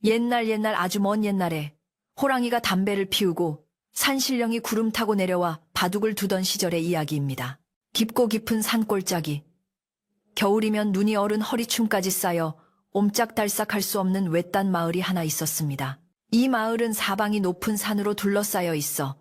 옛날 아주 먼 옛날에 호랑이가 담배를 피우고 산신령이 구름 타고 내려와 바둑을 두던 시절의 이야기입니다. 깊고 깊은 산골짜기. 겨울이면 눈이 얼은 허리춤까지 쌓여 옴짝달싹할 수 없는 외딴 마을이 하나 있었습니다. 이 마을은 사방이 높은 산으로 둘러싸여 있어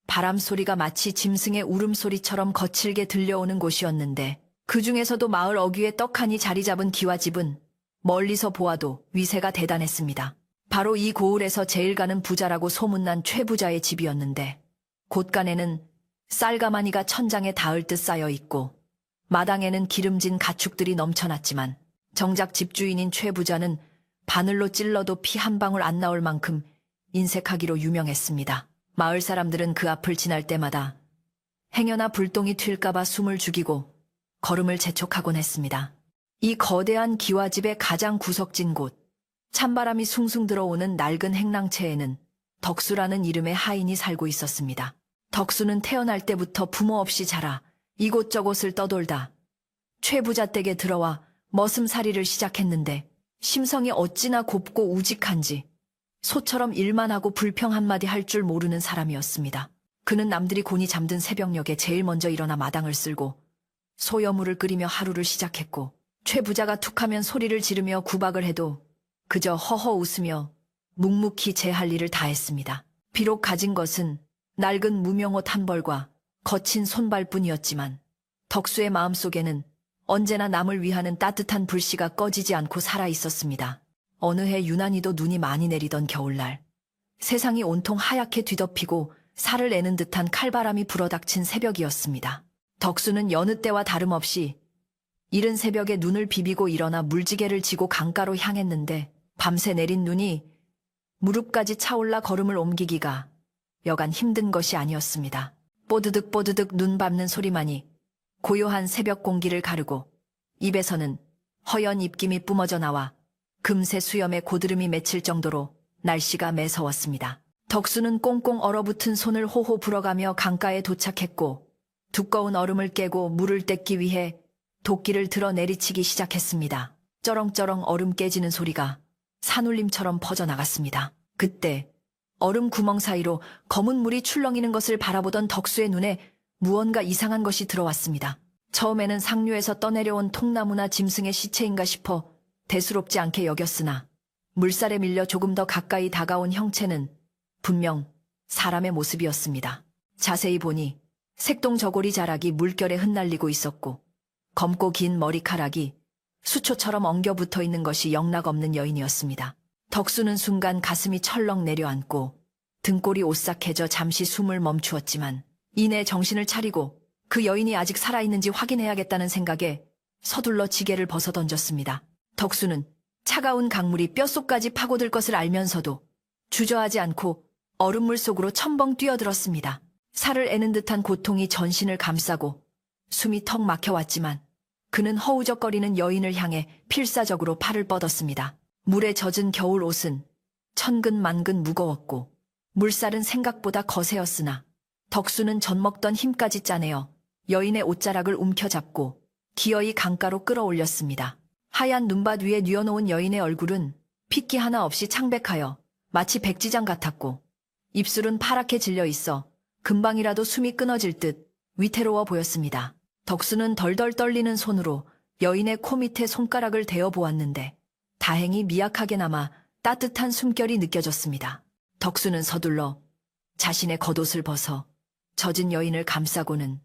바람 소리가 마치 짐승의 울음소리처럼 거칠게 들려오는 곳이었는데, 그 중에서도 마을 어귀에 떡하니 자리 잡은 기와집은 멀리서 보아도 위세가 대단했습니다. 바로 이 고을에서 제일 가는 부자라고 소문난 최부자의 집이었는데, 곳간에는 쌀가마니가 천장에 닿을 듯 쌓여 있고 마당에는 기름진 가축들이 넘쳐났지만, 정작 집주인인 최부자는 바늘로 찔러도 피 한 방울 안 나올 만큼 인색하기로 유명했습니다. 마을 사람들은 그 앞을 지날 때마다 행여나 불똥이 튈까봐 숨을 죽이고 걸음을 재촉하곤 했습니다. 이 거대한 기와집의 가장 구석진 곳, 찬바람이 숭숭 들어오는 낡은 행랑채에는 덕수라는 이름의 하인이 살고 있었습니다. 덕수는 태어날 때부터 부모 없이 자라 이곳저곳을 떠돌다 최부자 댁에 들어와 머슴살이를 시작했는데, 심성이 어찌나 곱고 우직한지 소처럼 일만 하고 불평 한마디 할 줄 모르는 사람이었습니다. 그는 남들이 곤히 잠든 새벽녘에 제일 먼저 일어나 마당을 쓸고 소여물을 끓이며 하루를 시작했고, 최부자가 툭하면 소리를 지르며 구박을 해도 그저 허허 웃으며 묵묵히 제 할 일을 다 했습니다. 비록 가진 것은 낡은 무명옷 한 벌과 거친 손발뿐이었지만 덕수의 마음속에는 언제나 남을 위하는 따뜻한 불씨가 꺼지지 않고 살아 있었습니다. 어느 해 유난히도 눈이 많이 내리던 겨울날, 세상이 온통 하얗게 뒤덮이고 살을 내는 듯한 칼바람이 불어닥친 새벽이었습니다. 덕수는 여느 때와 다름없이 이른 새벽에 눈을 비비고 일어나 물지개를 지고 강가로 향했는데, 밤새 내린 눈이 무릎까지 차올라 걸음을 옮기기가 여간 힘든 것이 아니었습니다. 뽀드득 뽀드득 눈 밟는 소리만이 고요한 새벽 공기를 가르고, 입에서는 허연 입김이 뿜어져 나와 금세 수염에 고드름이 맺힐 정도로 날씨가 매서웠습니다. 덕수는 꽁꽁 얼어붙은 손을 호호 불어가며 강가에 도착했고, 두꺼운 얼음을 깨고 물을 떼기 위해 도끼를 들어 내리치기 시작했습니다. 쩌렁쩌렁 얼음 깨지는 소리가 산울림처럼 퍼져나갔습니다. 그때 얼음 구멍 사이로 검은 물이 출렁이는 것을 바라보던 덕수의 눈에 무언가 이상한 것이 들어왔습니다. 처음에는 상류에서 떠내려온 통나무나 짐승의 시체인가 싶어 대수롭지 않게 여겼으나, 물살에 밀려 조금 더 가까이 다가온 형체는 분명 사람의 모습이었습니다. 자세히 보니 색동저고리 자락이 물결에 흩날리고 있었고, 검고 긴 머리카락이 수초처럼 엉겨 붙어 있는 것이 영락없는 여인이었습니다. 덕수는 순간 가슴이 철렁 내려앉고 등골이 오싹해져 잠시 숨을 멈추었지만, 이내 정신을 차리고 그 여인이 아직 살아있는지 확인해야겠다는 생각에 서둘러 지게를 벗어던졌습니다. 덕수는 차가운 강물이 뼛속까지 파고들 것을 알면서도 주저하지 않고 얼음물 속으로 첨벙 뛰어들었습니다. 살을 애는 듯한 고통이 전신을 감싸고 숨이 턱 막혀왔지만, 그는 허우적거리는 여인을 향해 필사적으로 팔을 뻗었습니다. 물에 젖은 겨울 옷은 천근만근 무거웠고 물살은 생각보다 거세었으나, 덕수는 젖먹던 힘까지 짜내어 여인의 옷자락을 움켜잡고 기어이 강가로 끌어올렸습니다. 하얀 눈밭 위에 뉘어놓은 여인의 얼굴은 핏기 하나 없이 창백하여 마치 백지장 같았고, 입술은 파랗게 질려 있어 금방이라도 숨이 끊어질 듯 위태로워 보였습니다. 덕수는 덜덜 떨리는 손으로 여인의 코 밑에 손가락을 대어 보았는데, 다행히 미약하게나마 따뜻한 숨결이 느껴졌습니다. 덕수는 서둘러 자신의 겉옷을 벗어 젖은 여인을 감싸고는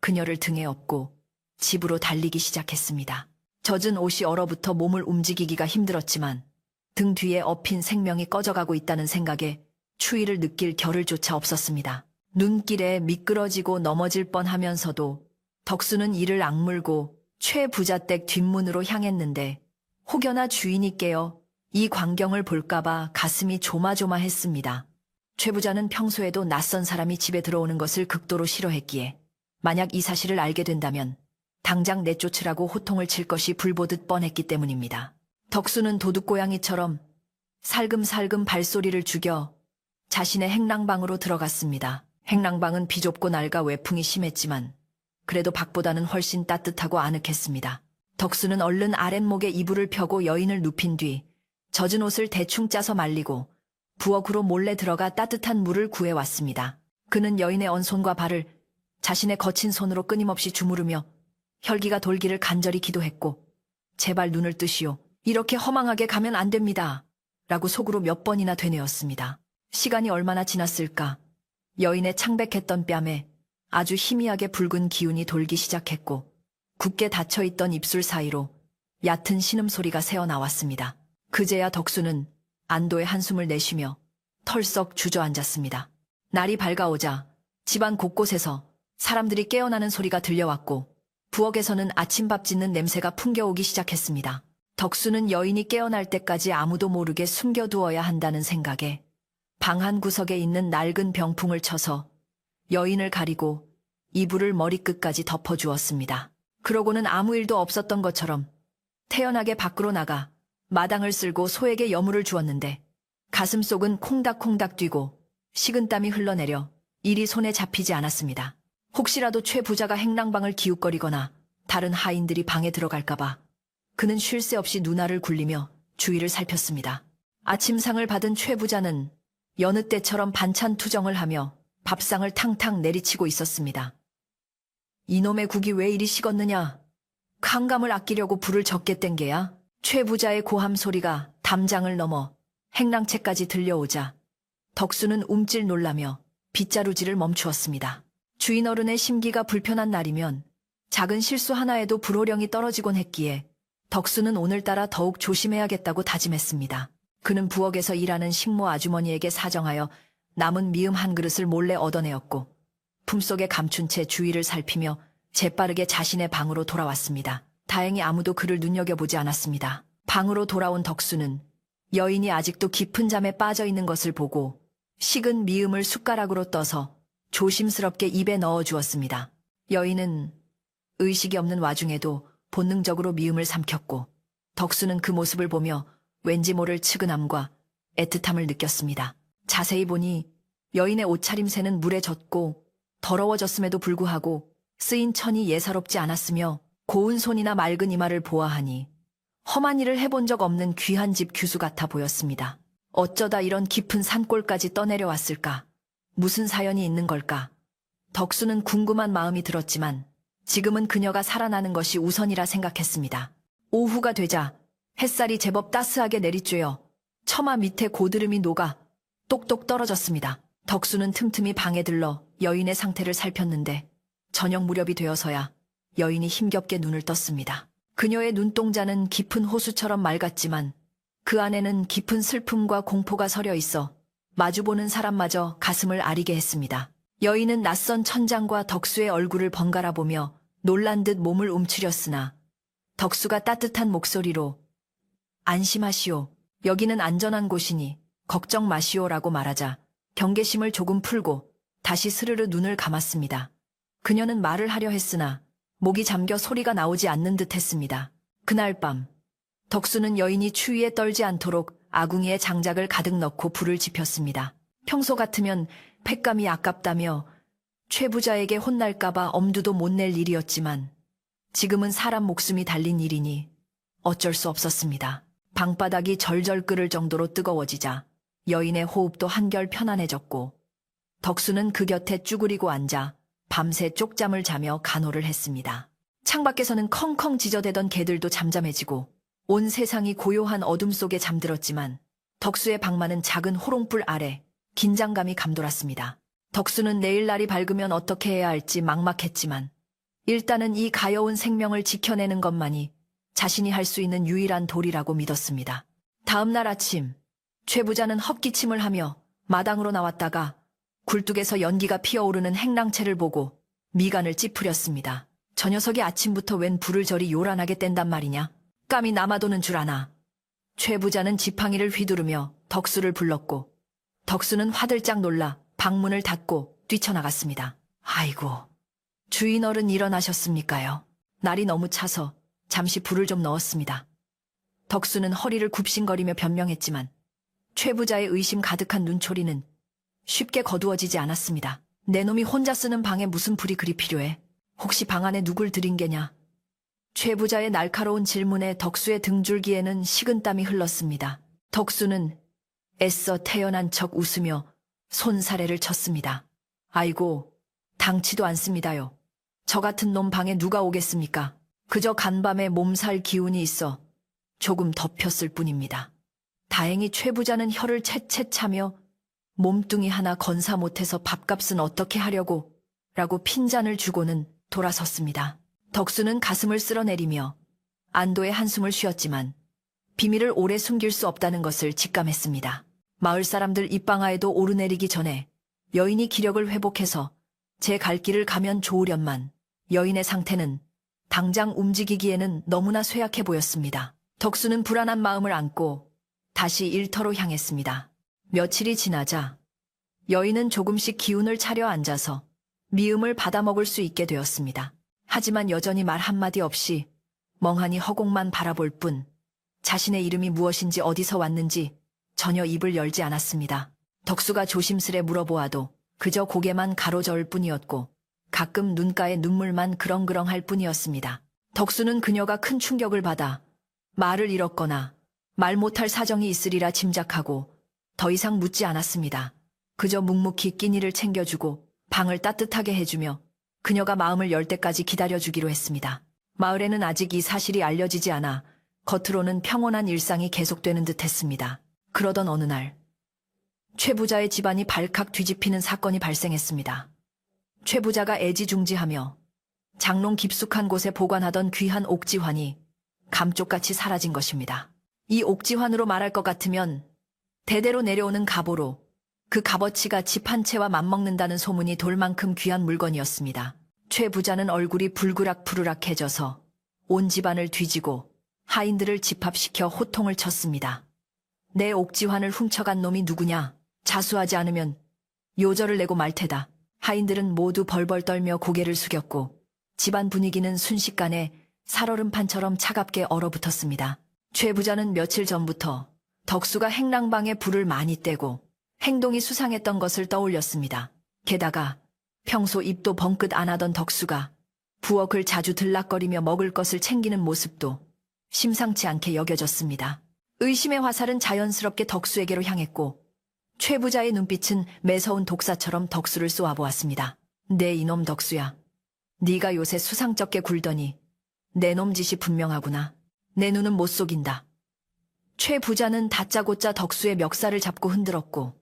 그녀를 등에 업고 집으로 달리기 시작했습니다. 젖은 옷이 얼어붙어 몸을 움직이기가 힘들었지만, 등 뒤에 업힌 생명이 꺼져가고 있다는 생각에 추위를 느낄 겨를조차 없었습니다. 눈길에 미끄러지고 넘어질 뻔하면서도 덕수는 이를 악물고 최부자댁 뒷문으로 향했는데, 혹여나 주인이 깨어 이 광경을 볼까봐 가슴이 조마조마했습니다. 최부자는 평소에도 낯선 사람이 집에 들어오는 것을 극도로 싫어했기에 만약 이 사실을 알게 된다면 당장 내쫓으라고 호통을 칠 것이 불보듯 뻔했기 때문입니다. 덕수는 도둑고양이처럼 살금살금 발소리를 죽여 자신의 행랑방으로 들어갔습니다. 행랑방은 비좁고 낡아 외풍이 심했지만 그래도 밖보다는 훨씬 따뜻하고 아늑했습니다. 덕수는 얼른 아랫목에 이불을 펴고 여인을 눕힌 뒤 젖은 옷을 대충 짜서 말리고 부엌으로 몰래 들어가 따뜻한 물을 구해왔습니다. 그는 여인의 언 손과 발을 자신의 거친 손으로 끊임없이 주무르며 혈기가 돌기를 간절히 기도했고, 제발 눈을 뜨시오. 이렇게 허망하게 가면 안 됩니다. 라고 속으로 몇 번이나 되뇌었습니다. 시간이 얼마나 지났을까? 여인의 창백했던 뺨에 아주 희미하게 붉은 기운이 돌기 시작했고, 굳게 닫혀있던 입술 사이로 얕은 신음소리가 새어나왔습니다. 그제야 덕수는 안도의 한숨을 내쉬며 털썩 주저앉았습니다. 날이 밝아오자 집안 곳곳에서 사람들이 깨어나는 소리가 들려왔고, 부엌에서는 아침밥 짓는 냄새가 풍겨오기 시작했습니다. 덕수는 여인이 깨어날 때까지 아무도 모르게 숨겨두어야 한다는 생각에 방 한 구석에 있는 낡은 병풍을 쳐서 여인을 가리고 이불을 머리끝까지 덮어주었습니다. 그러고는 아무 일도 없었던 것처럼 태연하게 밖으로 나가 마당을 쓸고 소에게 여물을 주었는데, 가슴속은 콩닥콩닥 뛰고 식은땀이 흘러내려 일이 손에 잡히지 않았습니다. 혹시라도 최 부자가 행랑방을 기웃거리거나 다른 하인들이 방에 들어갈까봐 그는 쉴 새 없이 눈알을 굴리며 주위를 살폈습니다. 아침상을 받은 최 부자는 여느 때처럼 반찬 투정을 하며 밥상을 탕탕 내리치고 있었습니다. 이놈의 국이 왜 이리 식었느냐? 칸감을 아끼려고 불을 적게 뗀 게야? 최 부자의 고함 소리가 담장을 넘어 행랑채까지 들려오자 덕수는 움찔 놀라며 빗자루질을 멈추었습니다. 주인 어른의 심기가 불편한 날이면 작은 실수 하나에도 불호령이 떨어지곤 했기에 덕수는 오늘따라 더욱 조심해야겠다고 다짐했습니다. 그는 부엌에서 일하는 식모 아주머니에게 사정하여 남은 미음 한 그릇을 몰래 얻어내었고, 품속에 감춘 채 주위를 살피며 재빠르게 자신의 방으로 돌아왔습니다. 다행히 아무도 그를 눈여겨보지 않았습니다. 방으로 돌아온 덕수는 여인이 아직도 깊은 잠에 빠져 있는 것을 보고 식은 미음을 숟가락으로 떠서 조심스럽게 입에 넣어주었습니다. 여인은 의식이 없는 와중에도 본능적으로 미음을 삼켰고, 덕수는 그 모습을 보며 왠지 모를 측은함과 애틋함을 느꼈습니다. 자세히 보니 여인의 옷차림새는 물에 젖고 더러워졌음에도 불구하고 쓰인 천이 예사롭지 않았으며, 고운 손이나 맑은 이마를 보아하니 험한 일을 해본 적 없는 귀한 집 규수 같아 보였습니다. 어쩌다 이런 깊은 산골까지 떠내려왔을까? 무슨 사연이 있는 걸까? 덕수는 궁금한 마음이 들었지만 지금은 그녀가 살아나는 것이 우선이라 생각했습니다. 오후가 되자 햇살이 제법 따스하게 내리쬐어 처마 밑에 고드름이 녹아 똑똑 떨어졌습니다. 덕수는 틈틈이 방에 들러 여인의 상태를 살폈는데, 저녁 무렵이 되어서야 여인이 힘겹게 눈을 떴습니다. 그녀의 눈동자는 깊은 호수처럼 맑았지만 그 안에는 깊은 슬픔과 공포가 서려 있어 마주보는 사람마저 가슴을 아리게 했습니다. 여인은 낯선 천장과 덕수의 얼굴을 번갈아 보며 놀란 듯 몸을 움츠렸으나 덕수가 따뜻한 목소리로 안심하시오. 여기는 안전한 곳이니 걱정 마시오라고 말하자 경계심을 조금 풀고 다시 스르르 눈을 감았습니다. 그녀는 말을 하려 했으나 목이 잠겨 소리가 나오지 않는 듯 했습니다. 그날 밤 덕수는 여인이 추위에 떨지 않도록 아궁이에 장작을 가득 넣고 불을 지폈습니다. 평소 같으면 팩감이 아깝다며 최 부자에게 혼날까봐 엄두도 못 낼 일이었지만 지금은 사람 목숨이 달린 일이니 어쩔 수 없었습니다. 방바닥이 절절 끓을 정도로 뜨거워지자 여인의 호흡도 한결 편안해졌고, 덕수는 그 곁에 쭈그리고 앉아 밤새 쪽잠을 자며 간호를 했습니다. 창밖에서는 컹컹 짖어대던 개들도 잠잠해지고 온 세상이 고요한 어둠 속에 잠들었지만 덕수의 방만은 작은 호롱불 아래 긴장감이 감돌았습니다. 덕수는 내일 날이 밝으면 어떻게 해야 할지 막막했지만 일단은 이 가여운 생명을 지켜내는 것만이 자신이 할 수 있는 유일한 도리라고 믿었습니다. 다음 날 아침 최 부자는 헛기침을 하며 마당으로 나왔다가 굴뚝에서 연기가 피어오르는 행랑채를 보고 미간을 찌푸렸습니다. 저 녀석이 아침부터 웬 불을 저리 요란하게 뗀단 말이냐? 깜이 남아도는 줄 아나. 최 부자는 지팡이를 휘두르며 덕수를 불렀고, 덕수는 화들짝 놀라 방문을 닫고 뛰쳐나갔습니다. 아이고, 주인 어른 일어나셨습니까요? 날이 너무 차서 잠시 불을 좀 넣었습니다. 덕수는 허리를 굽신거리며 변명했지만 최 부자의 의심 가득한 눈초리는 쉽게 거두어지지 않았습니다. 내 놈이 혼자 쓰는 방에 무슨 불이 그리 필요해? 혹시 방 안에 누굴 들인 게냐? 최 부자의 날카로운 질문에 덕수의 등줄기에는 식은땀이 흘렀습니다. 덕수는 애써 태연한 척 웃으며 손사래를 쳤습니다. 아이고, 당치도 않습니다요. 저 같은 놈 방에 누가 오겠습니까? 그저 간밤에 몸살 기운이 있어 조금 덮였을 뿐입니다. 다행히 최 부자는 혀를 채채 차며 몸뚱이 하나 건사 못해서 밥값은 어떻게 하려고 라고 핀잔을 주고는 돌아섰습니다. 덕수는 가슴을 쓸어내리며 안도의 한숨을 쉬었지만 비밀을 오래 숨길 수 없다는 것을 직감했습니다. 마을 사람들 입방아에도 오르내리기 전에 여인이 기력을 회복해서 제 갈 길을 가면 좋으련만 여인의 상태는 당장 움직이기에는 너무나 쇠약해 보였습니다. 덕수는 불안한 마음을 안고 다시 일터로 향했습니다. 며칠이 지나자 여인은 조금씩 기운을 차려 앉아서 미음을 받아먹을 수 있게 되었습니다. 하지만 여전히 말 한마디 없이 멍하니 허공만 바라볼 뿐 자신의 이름이 무엇인지 어디서 왔는지 전혀 입을 열지 않았습니다. 덕수가 조심스레 물어보아도 그저 고개만 가로저을 뿐이었고 가끔 눈가에 눈물만 그렁그렁할 뿐이었습니다. 덕수는 그녀가 큰 충격을 받아 말을 잃었거나 말 못할 사정이 있으리라 짐작하고 더 이상 묻지 않았습니다. 그저 묵묵히 끼니를 챙겨주고 방을 따뜻하게 해주며 그녀가 마음을 열 때까지 기다려주기로 했습니다. 마을에는 아직 이 사실이 알려지지 않아 겉으로는 평온한 일상이 계속되는 듯 했습니다. 그러던 어느 날 최 부자의 집안이 발칵 뒤집히는 사건이 발생했습니다. 최 부자가 애지중지하며 장롱 깊숙한 곳에 보관하던 귀한 옥지환이 감쪽같이 사라진 것입니다. 이 옥지환으로 말할 것 같으면 대대로 내려오는 갑오로 그 값어치가 집 한 채와 맞먹는다는 소문이 돌 만큼 귀한 물건이었습니다. 최 부자는 얼굴이 불그락푸르락해져서 온 집안을 뒤지고 하인들을 집합시켜 호통을 쳤습니다. 내 옥지환을 훔쳐간 놈이 누구냐? 자수하지 않으면 요절을 내고 말 테다. 하인들은 모두 벌벌 떨며 고개를 숙였고 집안 분위기는 순식간에 살얼음판처럼 차갑게 얼어붙었습니다. 최 부자는 며칠 전부터 덕수가 행랑방에 불을 많이 떼고 행동이 수상했던 것을 떠올렸습니다. 게다가 평소 입도 벙긋 안 하던 덕수가 부엌을 자주 들락거리며 먹을 것을 챙기는 모습도 심상치 않게 여겨졌습니다. 의심의 화살은 자연스럽게 덕수에게로 향했고 최 부자의 눈빛은 매서운 독사처럼 덕수를 쏘아보았습니다. 내 이놈 덕수야. 네가 요새 수상쩍게 굴더니 내 놈 짓이 분명하구나. 내 눈은 못 속인다. 최 부자는 다짜고짜 덕수의 멱살을 잡고 흔들었고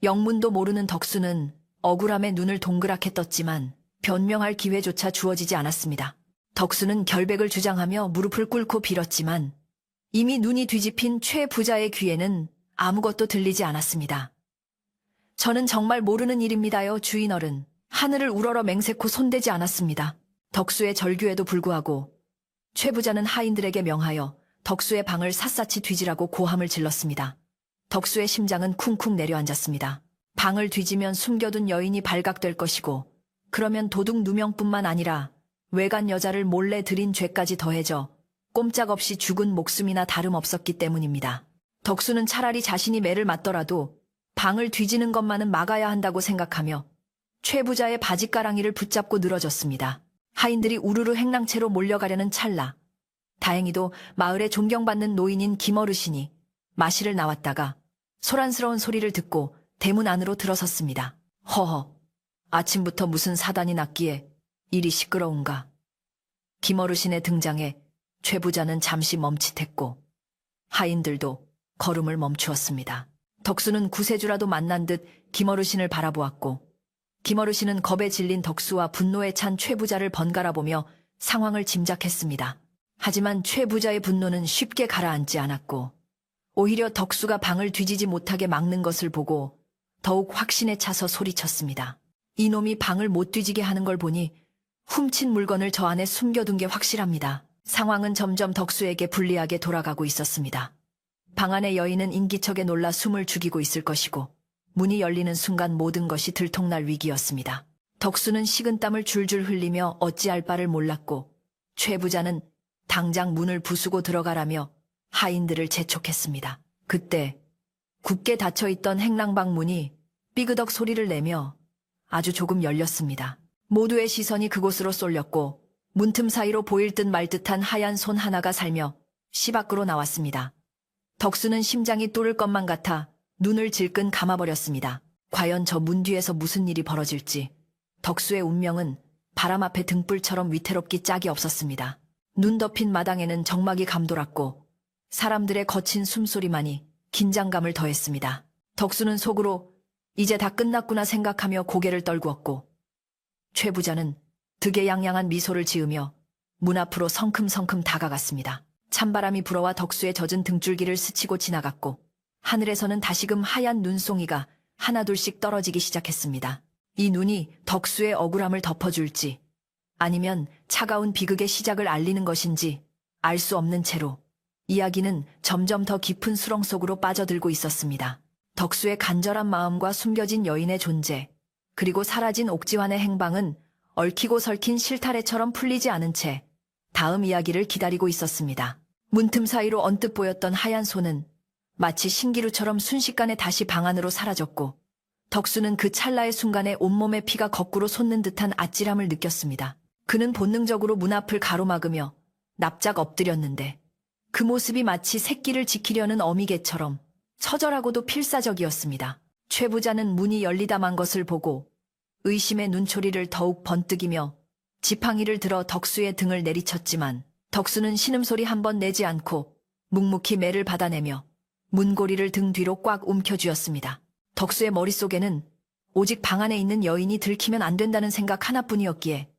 영문도 모르는 덕수는 억울함에 눈을 동그랗게 떴지만 변명할 기회조차 주어지지 않았습니다. 덕수는 결백을 주장하며 무릎을 꿇고 빌었지만 이미 눈이 뒤집힌 최 부자의 귀에는 아무것도 들리지 않았습니다. 저는 정말 모르는 일입니다요, 주인어른. 하늘을 우러러 맹세코 손대지 않았습니다. 덕수의 절규에도 불구하고 최 부자는 하인들에게 명하여 덕수의 방을 샅샅이 뒤지라고 고함을 질렀습니다. 덕수의 심장은 쿵쿵 내려앉았습니다. 방을 뒤지면 숨겨둔 여인이 발각될 것이고 그러면 도둑 누명뿐만 아니라 외간 여자를 몰래 들인 죄까지 더해져 꼼짝없이 죽은 목숨이나 다름없었기 때문입니다. 덕수는 차라리 자신이 매를 맞더라도 방을 뒤지는 것만은 막아야 한다고 생각하며 최 부자의 바짓가랑이를 붙잡고 늘어졌습니다. 하인들이 우르르 행랑채로 몰려가려는 찰나 다행히도 마을에 존경받는 노인인 김어르신이 마실을 나왔다가 소란스러운 소리를 듣고 대문 안으로 들어섰습니다. 허허, 아침부터 무슨 사단이 났기에 이리 시끄러운가. 김어르신의 등장에 최 부자는 잠시 멈칫했고 하인들도 걸음을 멈추었습니다. 덕수는 구세주라도 만난 듯 김어르신을 바라보았고 김어르신은 겁에 질린 덕수와 분노에 찬 최 부자를 번갈아 보며 상황을 짐작했습니다. 하지만 최 부자의 분노는 쉽게 가라앉지 않았고 오히려 덕수가 방을 뒤지지 못하게 막는 것을 보고 더욱 확신에 차서 소리쳤습니다. 이놈이 방을 못 뒤지게 하는 걸 보니 훔친 물건을 저 안에 숨겨둔 게 확실합니다. 상황은 점점 덕수에게 불리하게 돌아가고 있었습니다. 방 안의 여인은 인기척에 놀라 숨을 죽이고 있을 것이고 문이 열리는 순간 모든 것이 들통날 위기였습니다. 덕수는 식은땀을 줄줄 흘리며 어찌할 바를 몰랐고 최 부자는 당장 문을 부수고 들어가라며 하인들을 재촉했습니다. 그때 굳게 닫혀있던 행랑방 문이 삐그덕 소리를 내며 아주 조금 열렸습니다. 모두의 시선이 그곳으로 쏠렸고 문틈 사이로 보일 듯 말 듯한 하얀 손 하나가 살며 시 밖으로 나왔습니다. 덕수는 심장이 뚫을 것만 같아 눈을 질끈 감아버렸습니다. 과연 저 문 뒤에서 무슨 일이 벌어질지. 덕수의 운명은 바람 앞에 등불처럼 위태롭기 짝이 없었습니다. 눈 덮인 마당에는 정막이 감돌았고 사람들의 거친 숨소리만이 긴장감을 더했습니다. 덕수는 속으로 이제 다 끝났구나 생각하며 고개를 떨구었고 최 부자는 득에양양한 미소를 지으며 문 앞으로 성큼성큼 다가갔습니다. 찬바람이 불어와 덕수의 젖은 등줄기를 스치고 지나갔고 하늘에서는 다시금 하얀 눈송이가 하나둘씩 떨어지기 시작했습니다. 이 눈이 덕수의 억울함을 덮어줄지 아니면 차가운 비극의 시작을 알리는 것인지 알 수 없는 채로 이야기는 점점 더 깊은 수렁 속으로 빠져들고 있었습니다. 덕수의 간절한 마음과 숨겨진 여인의 존재, 그리고 사라진 옥지환의 행방은 얽히고 설킨 실타래처럼 풀리지 않은 채 다음 이야기를 기다리고 있었습니다. 문틈 사이로 언뜻 보였던 하얀 손은 마치 신기루처럼 순식간에 다시 방 안으로 사라졌고 덕수는 그 찰나의 순간에 온몸의 피가 거꾸로 솟는 듯한 아찔함을 느꼈습니다. 그는 본능적으로 문 앞을 가로막으며 납작 엎드렸는데 그 모습이 마치 새끼를 지키려는 어미개처럼 처절하고도 필사적이었습니다. 최 부자는 문이 열리다 만 것을 보고 의심의 눈초리를 더욱 번뜩이며 지팡이를 들어 덕수의 등을 내리쳤지만 덕수는 신음소리 한 번 내지 않고 묵묵히 매를 받아내며 문고리를 등 뒤로 꽉 움켜쥐었습니다. 덕수의 머릿속에는 오직 방 안에 있는 여인이 들키면 안 된다는 생각 하나뿐이었기에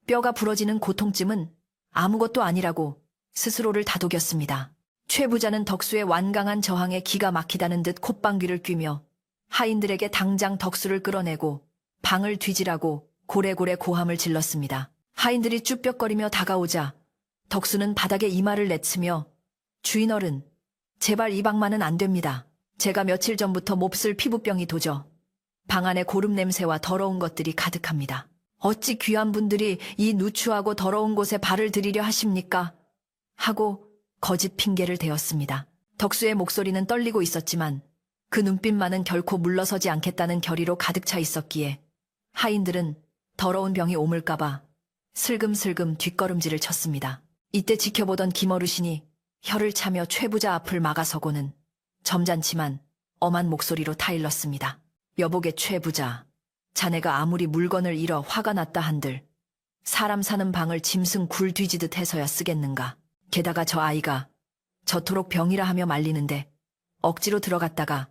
뼈가 부러지는 고통쯤은 아무것도 아니라고 스스로를 다독였습니다. 최 부자는 덕수의 완강한 저항에 기가 막히다는 듯 콧방귀를 뀌며 하인들에게 당장 덕수를 끌어내고 방을 뒤지라고 고래고래 고함을 질렀습니다. 하인들이 쭈뼛거리며 다가오자 덕수는 바닥에 이마를 내치며 주인어른, 제발 이 방만은 안 됩니다. 제가 며칠 전부터 몹쓸 피부병이 도져 방 안에 고름 냄새와 더러운 것들이 가득합니다. 어찌 귀한 분들이 이 누추하고 더러운 곳에 발을 들이려 하십니까? 하고 거짓 핑계를 대었습니다. 덕수의 목소리는 떨리고 있었지만 그 눈빛만은 결코 물러서지 않겠다는 결의로 가득 차 있었기에 하인들은 더러운 병이 오물까봐 슬금슬금 뒷걸음질을 쳤습니다. 이때 지켜보던 김어르신이 혀를 차며 최 부자 앞을 막아서고는 점잖지만 엄한 목소리로 타일렀습니다. 여보게 최 부자, 자네가 아무리 물건을 잃어 화가 났다 한들 사람 사는 방을 짐승 굴 뒤지듯 해서야 쓰겠는가. 게다가 저 아이가 저토록 병이라 하며 말리는데 억지로 들어갔다가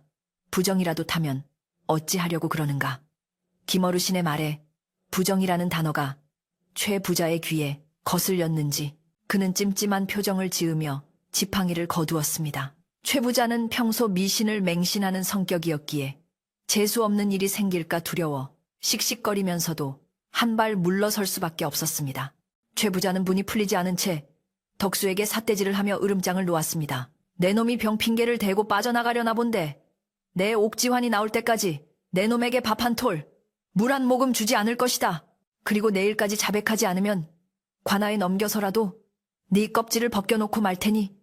부정이라도 타면 어찌하려고 그러는가. 김어르신의 말에 부정이라는 단어가 최 부자의 귀에 거슬렸는지 그는 찜찜한 표정을 지으며 지팡이를 거두었습니다. 최 부자는 평소 미신을 맹신하는 성격이었기에 재수없는 일이 생길까 두려워 씩씩거리면서도 한 발 물러설 수밖에 없었습니다. 최 부자는 분이 풀리지 않은 채 덕수에게 삿대질을 하며 으름장을 놓았습니다. 내 놈이 병 핑계를 대고 빠져나가려나 본데 내 옥지환이 나올 때까지 내 놈에게 밥 한 톨, 물 한 모금 주지 않을 것이다. 그리고 내일까지 자백하지 않으면 관아에 넘겨서라도 네 껍질을 벗겨놓고 말 테니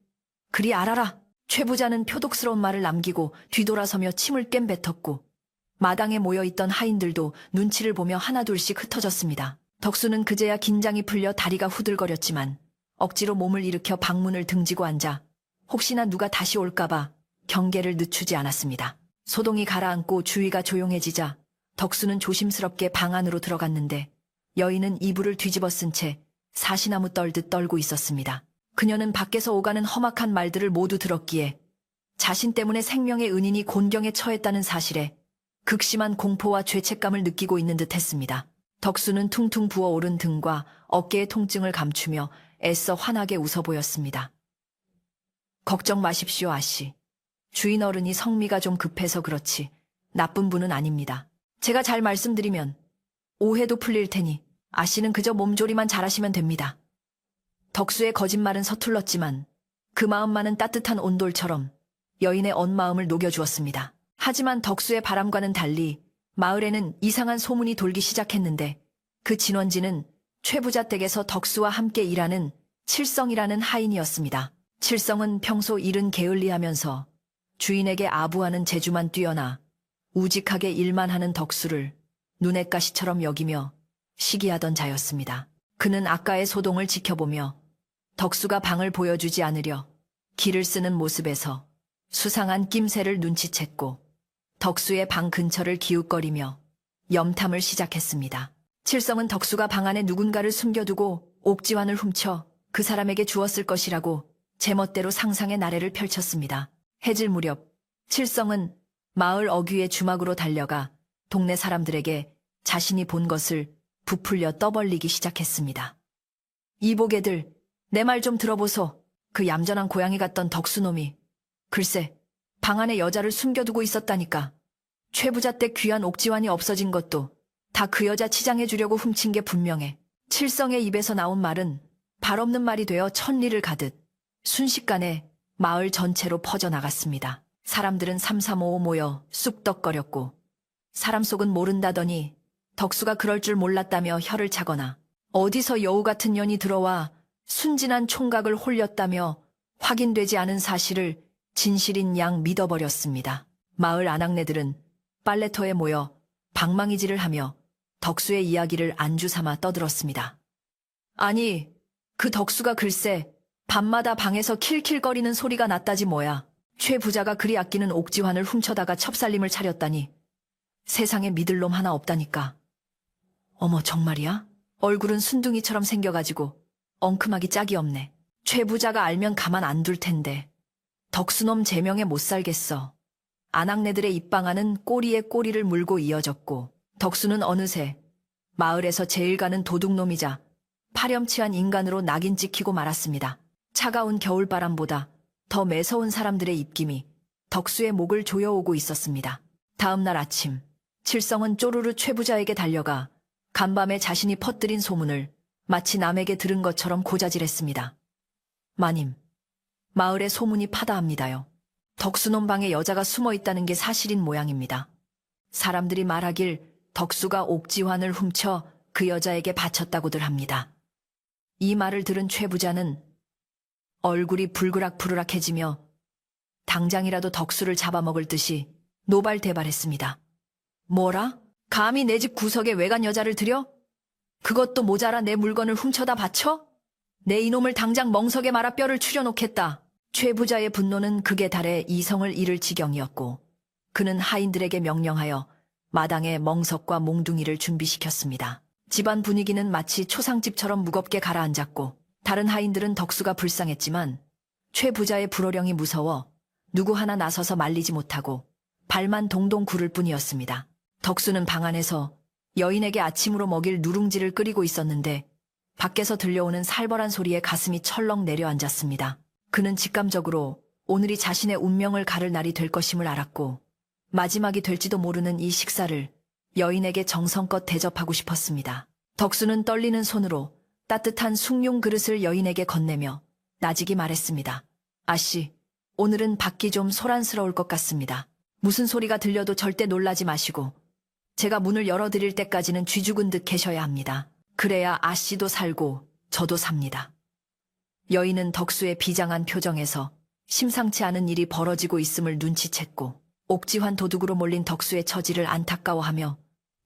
그리 알아라. 최 부자는 표독스러운 말을 남기고 뒤돌아서며 침을 깸 뱉었고 마당에 모여있던 하인들도 눈치를 보며 하나둘씩 흩어졌습니다. 덕수는 그제야 긴장이 풀려 다리가 후들거렸지만 억지로 몸을 일으켜 방문을 등지고 앉아 혹시나 누가 다시 올까봐 경계를 늦추지 않았습니다. 소동이 가라앉고 주위가 조용해지자 덕수는 조심스럽게 방 안으로 들어갔는데 여인은 이불을 뒤집어 쓴 채 사시나무 떨듯 떨고 있었습니다. 그녀는 밖에서 오가는 험악한 말들을 모두 들었기에 자신 때문에 생명의 은인이 곤경에 처했다는 사실에 극심한 공포와 죄책감을 느끼고 있는 듯 했습니다. 덕수는 퉁퉁 부어오른 등과 어깨의 통증을 감추며 애써 환하게 웃어 보였습니다. 걱정 마십시오, 아씨. 주인 어른이 성미가 좀 급해서 그렇지 나쁜 분은 아닙니다. 제가 잘 말씀드리면 오해도 풀릴 테니 아씨는 그저 몸조리만 잘하시면 됩니다. 덕수의 거짓말은 서툴렀지만 그 마음만은 따뜻한 온돌처럼 여인의 언 마음을 녹여주었습니다. 하지만 덕수의 바람과는 달리 마을에는 이상한 소문이 돌기 시작했는데 그 진원지는 최 부자 댁에서 덕수와 함께 일하는 칠성이라는 하인이었습니다. 칠성은 평소 일은 게을리하면서 주인에게 아부하는 재주만 뛰어나 우직하게 일만 하는 덕수를 눈엣 가시처럼 여기며 시기하던 자였습니다. 그는 아까의 소동을 지켜보며 덕수가 방을 보여주지 않으려 길을 쓰는 모습에서 수상한 낌새를 눈치챘고 덕수의 방 근처를 기웃거리며 염탐을 시작했습니다. 칠성은 덕수가 방 안에 누군가를 숨겨두고 옥지환을 훔쳐 그 사람에게 주었을 것이라고 제멋대로 상상의 나래를 펼쳤습니다. 해질 무렵 칠성은 마을 어귀의 주막으로 달려가 동네 사람들에게 자신이 본 것을 부풀려 떠벌리기 시작했습니다. 이보게들, 내 말 좀 들어보소. 그 얌전한 고양이 같던 덕수놈이 글쎄 방 안에 여자를 숨겨두고 있었다니까. 최 부자 때 귀한 옥지환이 없어진 것도 다 그 여자 치장해 주려고 훔친 게 분명해. 칠성의 입에서 나온 말은 발 없는 말이 되어 천리를 가듯 순식간에 마을 전체로 퍼져나갔습니다. 사람들은 삼삼오오 모여 쑥덕거렸고 사람 속은 모른다더니 덕수가 그럴 줄 몰랐다며 혀를 차거나 어디서 여우 같은 년이 들어와 순진한 총각을 홀렸다며 확인되지 않은 사실을 진실인 양 믿어버렸습니다. 마을 아낙네들은 빨래터에 모여 방망이질을 하며 덕수의 이야기를 안주 삼아 떠들었습니다. 아니, 그 덕수가 글쎄 밤마다 방에서 킬킬거리는 소리가 났다지 뭐야. 최 부자가 그리 아끼는 옥지환을 훔쳐다가 첩살림을 차렸다니 세상에 믿을 놈 하나 없다니까. 어머 정말이야? 얼굴은 순둥이처럼 생겨가지고 엉큼하기 짝이 없네. 최 부자가 알면 가만 안 둘 텐데. 덕수놈 제명에 못 살겠어. 아낙네들의 입방아는 꼬리에 꼬리를 물고 이어졌고 덕수는 어느새 마을에서 제일 가는 도둑놈이자 파렴치한 인간으로 낙인 찍히고 말았습니다. 차가운 겨울바람보다 더 매서운 사람들의 입김이 덕수의 목을 조여오고 있었습니다. 다음 날 아침 칠성은 쪼르르 최 부자에게 달려가 간밤에 자신이 퍼뜨린 소문을 마치 남에게 들은 것처럼 고자질했습니다. 마님, 마을에 소문이 파다합니다요. 덕수놈 방에 여자가 숨어 있다는 게 사실인 모양입니다. 사람들이 말하길 덕수가 옥지환을 훔쳐 그 여자에게 바쳤다고들 합니다. 이 말을 들은 최 부자는 얼굴이 불그락부르락해지며 당장이라도 덕수를 잡아먹을 듯이 노발대발했습니다. 뭐라? 감히 내 집 구석에 외간 여자를 들여? 그것도 모자라 내 물건을 훔쳐다 바쳐? 내 이놈을 당장 멍석에 말아 뼈를 추려놓겠다. 최 부자의 분노는 극에 달해 이성을 잃을 지경이었고 그는 하인들에게 명령하여 마당에 멍석과 몽둥이를 준비시켰습니다. 집안 분위기는 마치 초상집처럼 무겁게 가라앉았고 다른 하인들은 덕수가 불쌍했지만 최 부자의 불호령이 무서워 누구 하나 나서서 말리지 못하고 발만 동동 구를 뿐이었습니다. 덕수는 방 안에서 여인에게 아침으로 먹일 누룽지를 끓이고 있었는데 밖에서 들려오는 살벌한 소리에 가슴이 철렁 내려앉았습니다. 그는 직감적으로 오늘이 자신의 운명을 가를 날이 될 것임을 알았고 마지막이 될지도 모르는 이 식사를 여인에게 정성껏 대접하고 싶었습니다. 덕수는 떨리는 손으로 따뜻한 숭늉 그릇을 여인에게 건네며 나직이 말했습니다. 아씨, 오늘은 밖이 좀 소란스러울 것 같습니다. 무슨 소리가 들려도 절대 놀라지 마시고 제가 문을 열어드릴 때까지는 쥐죽은 듯 계셔야 합니다. 그래야 아씨도 살고 저도 삽니다. 여인은 덕수의 비장한 표정에서 심상치 않은 일이 벌어지고 있음을 눈치챘고 옥지환 도둑으로 몰린 덕수의 처지를 안타까워하며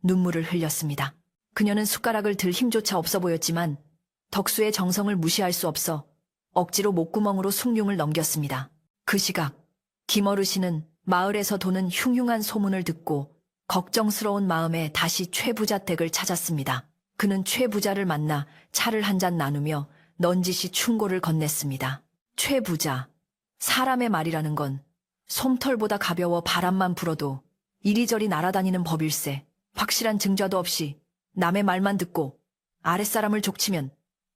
눈물을 흘렸습니다. 그녀는 숟가락을 들 힘조차 없어 보였지만 덕수의 정성을 무시할 수 없어 억지로 목구멍으로 숭늉을 넘겼습니다. 그 시각 김어르신은 마을에서 도는 흉흉한 소문을 듣고 걱정스러운 마음에 다시 최 부자 댁을 찾았습니다. 그는 최 부자를 만나 차를 한 잔 나누며 넌지시 충고를 건넸습니다. 최 부자, 사람의 말이라는 건 솜털보다 가벼워 바람만 불어도 이리저리 날아다니는 법일세. 확실한 증자도 없이 남의 말만 듣고 아랫사람을 족치면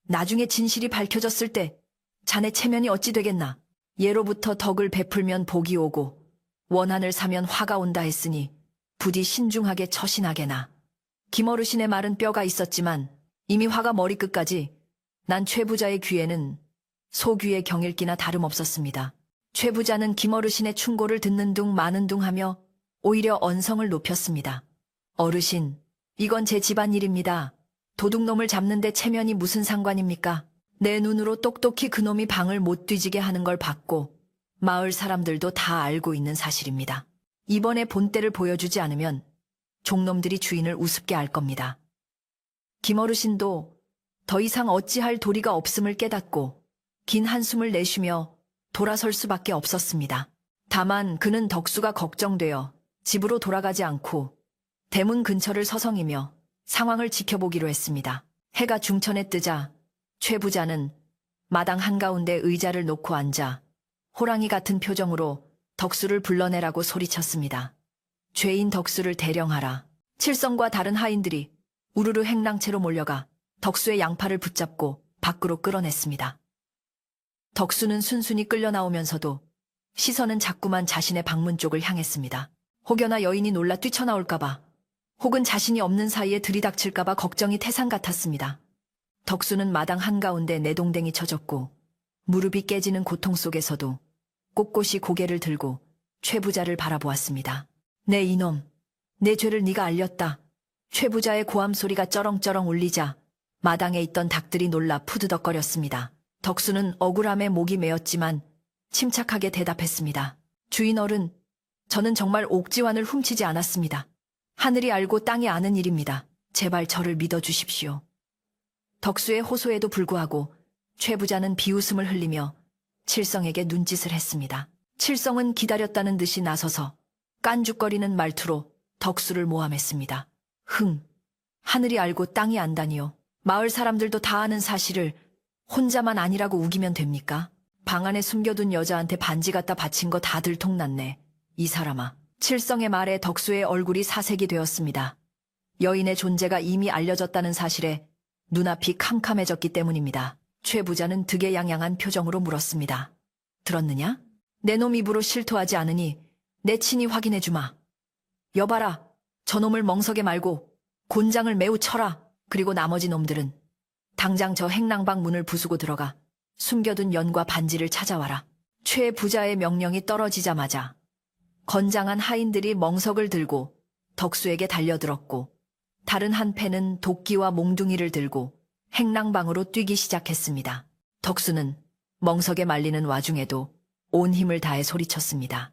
나중에 진실이 밝혀졌을 때 자네 체면이 어찌 되겠나. 예로부터 덕을 베풀면 복이 오고 원한을 사면 화가 온다 했으니 부디 신중하게 처신하게나. 김어르신의 말은 뼈가 있었지만 이미 화가 머리끝까지 난 최 부자의 귀에는 소귀의 경읽기나 다름없었습니다. 최 부자는 김어르신의 충고를 듣는 둥 마는 둥 하며 오히려 언성을 높였습니다. 어르신, 이건 제 집안일입니다. 도둑놈을 잡는데 체면이 무슨 상관입니까? 내 눈으로 똑똑히 그놈이 방을 못 뒤지게 하는 걸 봤고 마을 사람들도 다 알고 있는 사실입니다. 이번에 본때를 보여주지 않으면 종놈들이 주인을 우습게 알 겁니다. 김어르신도 더 이상 어찌할 도리가 없음을 깨닫고 긴 한숨을 내쉬며 돌아설 수밖에 없었습니다. 다만 그는 덕수가 걱정되어 집으로 돌아가지 않고 대문 근처를 서성이며 상황을 지켜보기로 했습니다. 해가 중천에 뜨자 최 부자는 마당 한가운데 의자를 놓고 앉아 호랑이 같은 표정으로 덕수를 불러내라고 소리쳤습니다. 죄인 덕수를 대령하라. 칠성과 다른 하인들이 우르르 행랑채로 몰려가 덕수의 양팔을 붙잡고 밖으로 끌어냈습니다. 덕수는 순순히 끌려 나오면서도 시선은 자꾸만 자신의 방문 쪽을 향했습니다. 혹여나 여인이 놀라 뛰쳐나올까봐 혹은 자신이 없는 사이에 들이닥칠까봐 걱정이 태산 같았습니다. 덕수는 마당 한가운데 내동댕이 쳐졌고 무릎이 깨지는 고통 속에서도 꼿꼿이 고개를 들고 최 부자를 바라보았습니다. 내 이놈, 내 죄를 네가 알렸다. 최 부자의 고함 소리가 쩌렁쩌렁 울리자 마당에 있던 닭들이 놀라 푸드덕거렸습니다. 덕수는 억울함에 목이 메었지만 침착하게 대답했습니다. 주인 어른, 저는 정말 옥지환을 훔치지 않았습니다. 하늘이 알고 땅이 아는 일입니다. 제발 저를 믿어주십시오. 덕수의 호소에도 불구하고 최 부자는 비웃음을 흘리며 칠성에게 눈짓을 했습니다. 칠성은 기다렸다는 듯이 나서서 깐죽거리는 말투로 덕수를 모함했습니다. 하늘이 알고 땅이 안다니요. 마을 사람들도 다 아는 사실을 혼자만 아니라고 우기면 됩니까? 방 안에 숨겨둔 여자한테 반지 갖다 바친 거 다 들통났네. 이 사람아. 칠성의 말에 덕수의 얼굴이 사색이 되었습니다. 여인의 존재가 이미 알려졌다는 사실에 눈앞이 캄캄해졌기 때문입니다. 최 부자는 득에양양한 표정으로 물었습니다. 들었느냐? 내 놈 입으로 실토하지 않으니 내 친히 확인해주마. 여봐라, 저놈을 멍석에 말고 곤장을 매우 쳐라. 그리고 나머지 놈들은 당장 저 행랑방 문을 부수고 들어가 숨겨둔 연과 반지를 찾아와라. 최 부자의 명령이 떨어지자마자 건장한 하인들이 멍석을 들고 덕수에게 달려들었고 다른 한 패는 도끼와 몽둥이를 들고 행랑방으로 뛰기 시작했습니다. 덕수는 멍석에 말리는 와중에도 온 힘을 다해 소리쳤습니다.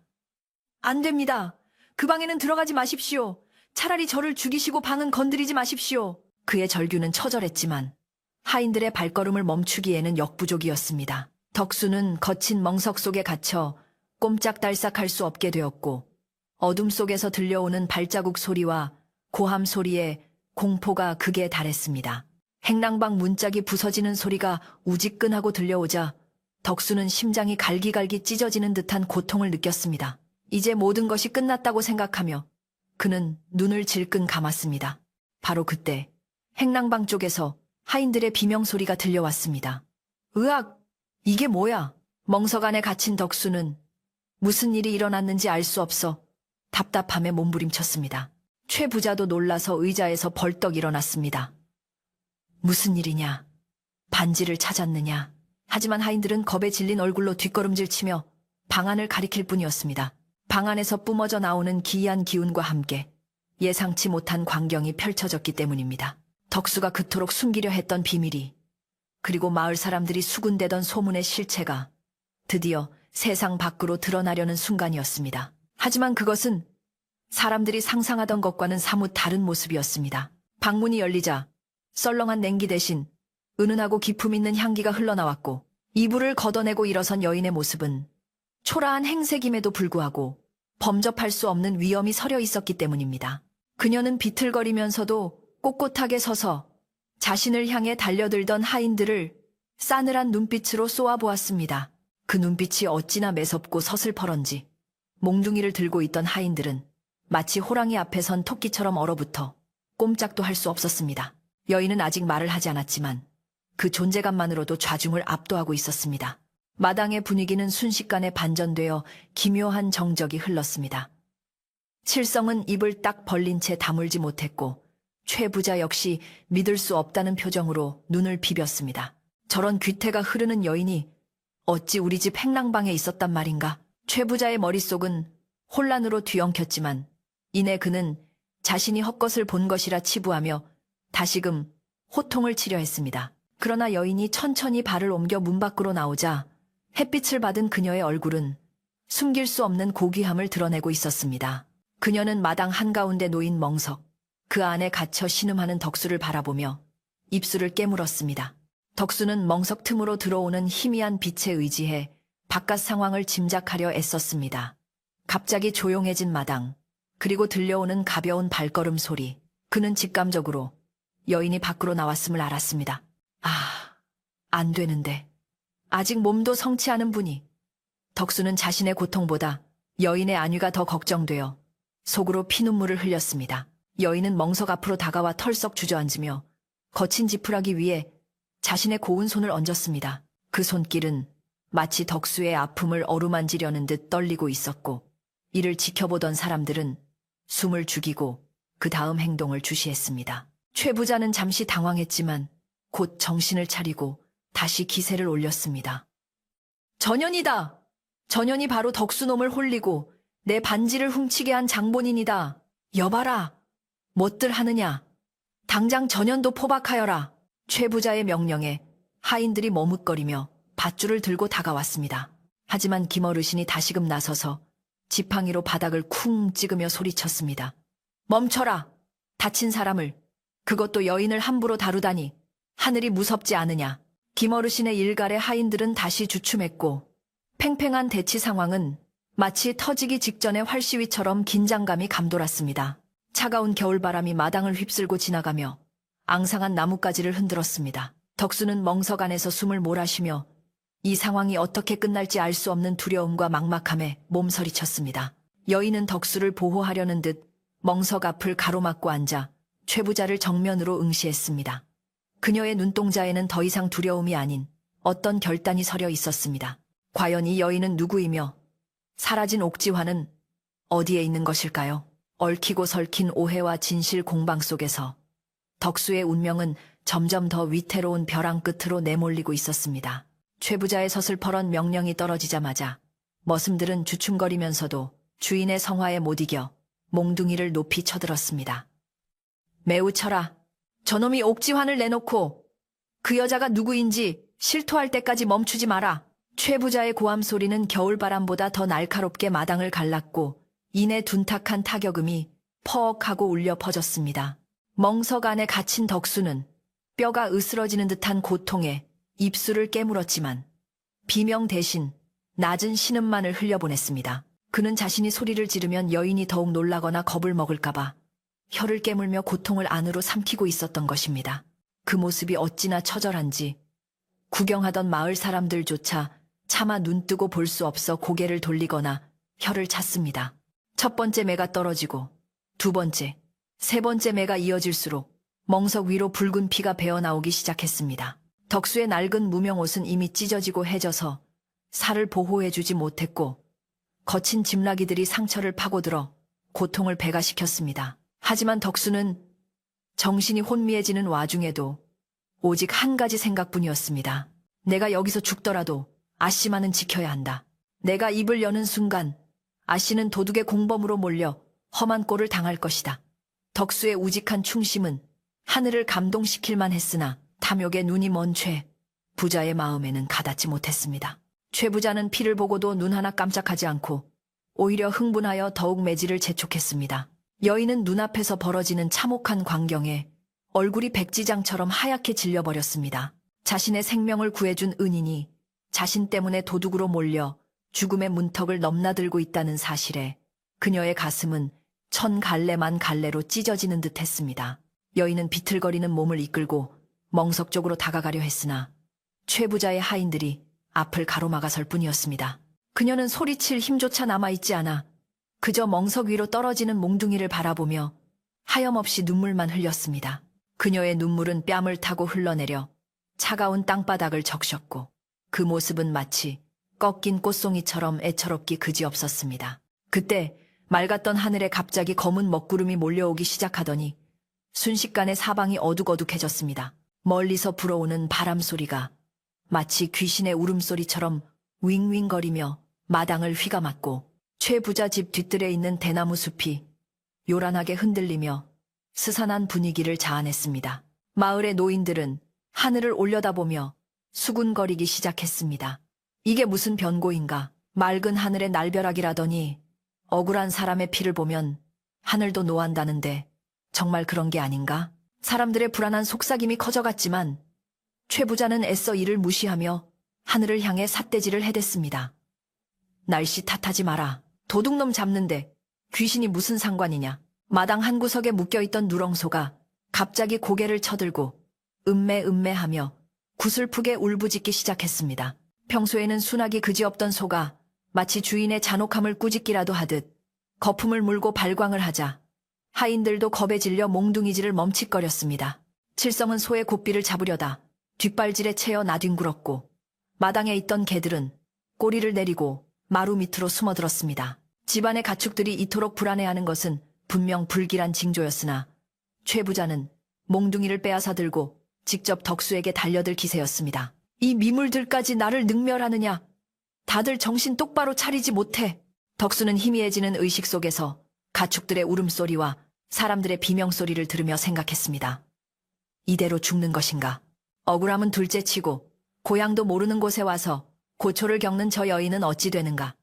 안 됩니다. 그 방에는 들어가지 마십시오. 차라리 저를 죽이시고 방은 건드리지 마십시오. 그의 절규는 처절했지만 하인들의 발걸음을 멈추기에는 역부족이었습니다. 덕수는 거친 멍석 속에 갇혀 꼼짝달싹할 수 없게 되었고 어둠 속에서 들려오는 발자국 소리와 고함 소리에 공포가 극에 달했습니다. 행랑방 문짝이 부서지는 소리가 우지끈하고 들려오자 덕수는 심장이 갈기갈기 찢어지는 듯한 고통을 느꼈습니다. 이제 모든 것이 끝났다고 생각하며 그는 눈을 질끈 감았습니다. 바로 그때 행랑방 쪽에서 하인들의 비명소리가 들려왔습니다. 으악! 이게 뭐야? 멍석 안에 갇힌 덕수는 무슨 일이 일어났는지 알 수 없어 답답함에 몸부림쳤습니다. 최 부자도 놀라서 의자에서 벌떡 일어났습니다. 무슨 일이냐? 반지를 찾았느냐? 하지만 하인들은 겁에 질린 얼굴로 뒷걸음질치며 방 안을 가리킬 뿐이었습니다. 방 안에서 뿜어져 나오는 기이한 기운과 함께 예상치 못한 광경이 펼쳐졌기 때문입니다. 덕수가 그토록 숨기려 했던 비밀이, 그리고 마을 사람들이 수군대던 소문의 실체가 드디어 세상 밖으로 드러나려는 순간이었습니다. 하지만 그것은 사람들이 상상하던 것과는 사뭇 다른 모습이었습니다. 방문이 열리자 썰렁한 냉기 대신 은은하고 기품 있는 향기가 흘러나왔고 이불을 걷어내고 일어선 여인의 모습은 초라한 행색임에도 불구하고 범접할 수 없는 위엄이 서려 있었기 때문입니다. 그녀는 비틀거리면서도 꼿꼿하게 서서 자신을 향해 달려들던 하인들을 싸늘한 눈빛으로 쏘아보았습니다. 그 눈빛이 어찌나 매섭고 서슬퍼런지 몽둥이를 들고 있던 하인들은 마치 호랑이 앞에 선 토끼처럼 얼어붙어 꼼짝도 할 수 없었습니다. 여인은 아직 말을 하지 않았지만 그 존재감만으로도 좌중을 압도하고 있었습니다. 마당의 분위기는 순식간에 반전되어 기묘한 정적이 흘렀습니다. 칠성은 입을 딱 벌린 채 다물지 못했고 최 부자 역시 믿을 수 없다는 표정으로 눈을 비볐습니다. 저런 귀태가 흐르는 여인이 어찌 우리 집 행랑방에 있었단 말인가? 최 부자의 머릿속은 혼란으로 뒤엉켰지만 이내 그는 자신이 헛것을 본 것이라 치부하며 다시금 호통을 치려 했습니다. 그러나 여인이 천천히 발을 옮겨 문 밖으로 나오자 햇빛을 받은 그녀의 얼굴은 숨길 수 없는 고귀함을 드러내고 있었습니다. 그녀는 마당 한가운데 놓인 멍석, 그 안에 갇혀 신음하는 덕수를 바라보며 입술을 깨물었습니다. 덕수는 멍석 틈으로 들어오는 희미한 빛에 의지해 바깥 상황을 짐작하려 애썼습니다. 갑자기 조용해진 마당, 그리고 들려오는 가벼운 발걸음 소리. 그는 직감적으로 여인이 밖으로 나왔음을 알았습니다. 아, 안 되는데. 아직 몸도 성치 않은 분이. 덕수는 자신의 고통보다 여인의 안위가 더 걱정되어 속으로 피눈물을 흘렸습니다. 여인은 멍석 앞으로 다가와 털썩 주저앉으며 거친 지푸라기 위에 자신의 고운 손을 얹었습니다. 그 손길은 마치 덕수의 아픔을 어루만지려는 듯 떨리고 있었고, 이를 지켜보던 사람들은 숨을 죽이고 그 다음 행동을 주시했습니다. 최 부자는 잠시 당황했지만 곧 정신을 차리고 다시 기세를 올렸습니다. 전현이다! 전현이 바로 덕수놈을 홀리고 내 반지를 훔치게 한 장본인이다. 여봐라! 뭣들 하느냐? 당장 전현도 포박하여라. 최 부자의 명령에 하인들이 머뭇거리며 밧줄을 들고 다가왔습니다. 하지만 김어르신이 다시금 나서서 지팡이로 바닥을 쿵 찍으며 소리쳤습니다. 멈춰라! 다친 사람을, 그것도 여인을 함부로 다루다니 하늘이 무섭지 않으냐. 김어르신의 일갈의 하인들은 다시 주춤했고, 팽팽한 대치 상황은 마치 터지기 직전의 활시위처럼 긴장감이 감돌았습니다. 차가운 겨울바람이 마당을 휩쓸고 지나가며 앙상한 나뭇가지를 흔들었습니다. 덕수는 멍석 안에서 숨을 몰아쉬며 이 상황이 어떻게 끝날지 알 수 없는 두려움과 막막함에 몸서리쳤습니다. 여인은 덕수를 보호하려는 듯 멍석 앞을 가로막고 앉아 최 부자를 정면으로 응시했습니다. 그녀의 눈동자에는 더 이상 두려움이 아닌 어떤 결단이 서려 있었습니다. 과연 이 여인은 누구이며 사라진 옥지화는 어디에 있는 것일까요? 얽히고 설킨 오해와 진실 공방 속에서 덕수의 운명은 점점 더 위태로운 벼랑 끝으로 내몰리고 있었습니다. 최 부자의 서슬퍼런 명령이 떨어지자마자 머슴들은 주춤거리면서도 주인의 성화에 못 이겨 몽둥이를 높이 쳐들었습니다. 매우 쳐라. 저놈이 옥지환을 내놓고 그 여자가 누구인지 실토할 때까지 멈추지 마라. 최 부자의 고함 소리는 겨울바람보다 더 날카롭게 마당을 갈랐고 이내 둔탁한 타격음이 퍽하고 울려 퍼졌습니다. 멍석 안에 갇힌 덕수는 뼈가 으스러지는 듯한 고통에 입술을 깨물었지만 비명 대신 낮은 신음만을 흘려보냈습니다. 그는 자신이 소리를 지르면 여인이 더욱 놀라거나 겁을 먹을까봐 혀를 깨물며 고통을 안으로 삼키고 있었던 것입니다. 그 모습이 어찌나 처절한지 구경하던 마을 사람들조차 차마 눈뜨고 볼 수 없어 고개를 돌리거나 혀를 찼습니다. 첫 번째 매가 떨어지고 두 번째, 세 번째 매가 이어질수록 멍석 위로 붉은 피가 배어나오기 시작했습니다. 덕수의 낡은 무명옷은 이미 찢어지고 해져서 살을 보호해주지 못했고 거친 짐나기들이 상처를 파고들어 고통을 배가시켰습니다. 하지만 덕수는 정신이 혼미해지는 와중에도 오직 한 가지 생각뿐이었습니다. 내가 여기서 죽더라도 아씨만은 지켜야 한다. 내가 입을 여는 순간 아씨는 도둑의 공범으로 몰려 험한 꼴을 당할 것이다. 덕수의 우직한 충심은 하늘을 감동시킬만 했으나 탐욕에 눈이 먼 최 부자의 마음에는 가닿지 못했습니다. 최 부자는 피를 보고도 눈 하나 깜짝하지 않고 오히려 흥분하여 더욱 매질을 재촉했습니다. 여인은 눈앞에서 벌어지는 참혹한 광경에 얼굴이 백지장처럼 하얗게 질려버렸습니다. 자신의 생명을 구해준 은인이 자신 때문에 도둑으로 몰려 죽음의 문턱을 넘나들고 있다는 사실에 그녀의 가슴은 천 갈래만 갈래로 찢어지는 듯 했습니다. 여인은 비틀거리는 몸을 이끌고 멍석 쪽으로 다가가려 했으나 최 부자의 하인들이 앞을 가로막아설 뿐이었습니다. 그녀는 소리칠 힘조차 남아있지 않아 그저 멍석 위로 떨어지는 몽둥이를 바라보며 하염없이 눈물만 흘렸습니다. 그녀의 눈물은 뺨을 타고 흘러내려 차가운 땅바닥을 적셨고 그 모습은 마치 꺾인 꽃송이처럼 애처롭기 그지없었습니다. 그때 맑았던 하늘에 갑자기 검은 먹구름이 몰려오기 시작하더니 순식간에 사방이 어둑어둑해졌습니다. 멀리서 불어오는 바람 소리가 마치 귀신의 울음소리처럼 윙윙거리며 마당을 휘감았고 최 부자 집 뒤뜰에 있는 대나무 숲이 요란하게 흔들리며 스산한 분위기를 자아냈습니다. 마을의 노인들은 하늘을 올려다보며 수군거리기 시작했습니다. 이게 무슨 변고인가? 맑은 하늘의 날벼락이라더니 억울한 사람의 피를 보면 하늘도 노한다는데 정말 그런 게 아닌가? 사람들의 불안한 속삭임이 커져갔지만 최 부자는 애써 이를 무시하며 하늘을 향해 삿대질을 해댔습니다. 날씨 탓하지 마라. 도둑놈 잡는데 귀신이 무슨 상관이냐. 마당 한 구석에 묶여있던 누렁소가 갑자기 고개를 쳐들고 음매하며 구슬프게 울부짖기 시작했습니다. 평소에는 순하기 그지없던 소가 마치 주인의 잔혹함을 꾸짖기라도 하듯 거품을 물고 발광을 하자 하인들도 겁에 질려 몽둥이질을 멈칫거렸습니다. 칠성은 소의 고삐를 잡으려다 뒷발질에 채여 나뒹굴었고 마당에 있던 개들은 꼬리를 내리고 마루 밑으로 숨어들었습니다. 집안의 가축들이 이토록 불안해하는 것은 분명 불길한 징조였으나 최 부자는 몽둥이를 빼앗아 들고 직접 덕수에게 달려들 기세였습니다. 이 미물들까지 나를 능멸하느냐. 다들 정신 똑바로 차리지 못해. 덕수는 희미해지는 의식 속에서 가축들의 울음소리와 사람들의 비명소리를 들으며 생각했습니다. 이대로 죽는 것인가. 억울함은 둘째치고 고향도 모르는 곳에 와서 고초를 겪는 저 여인은 어찌 되는가.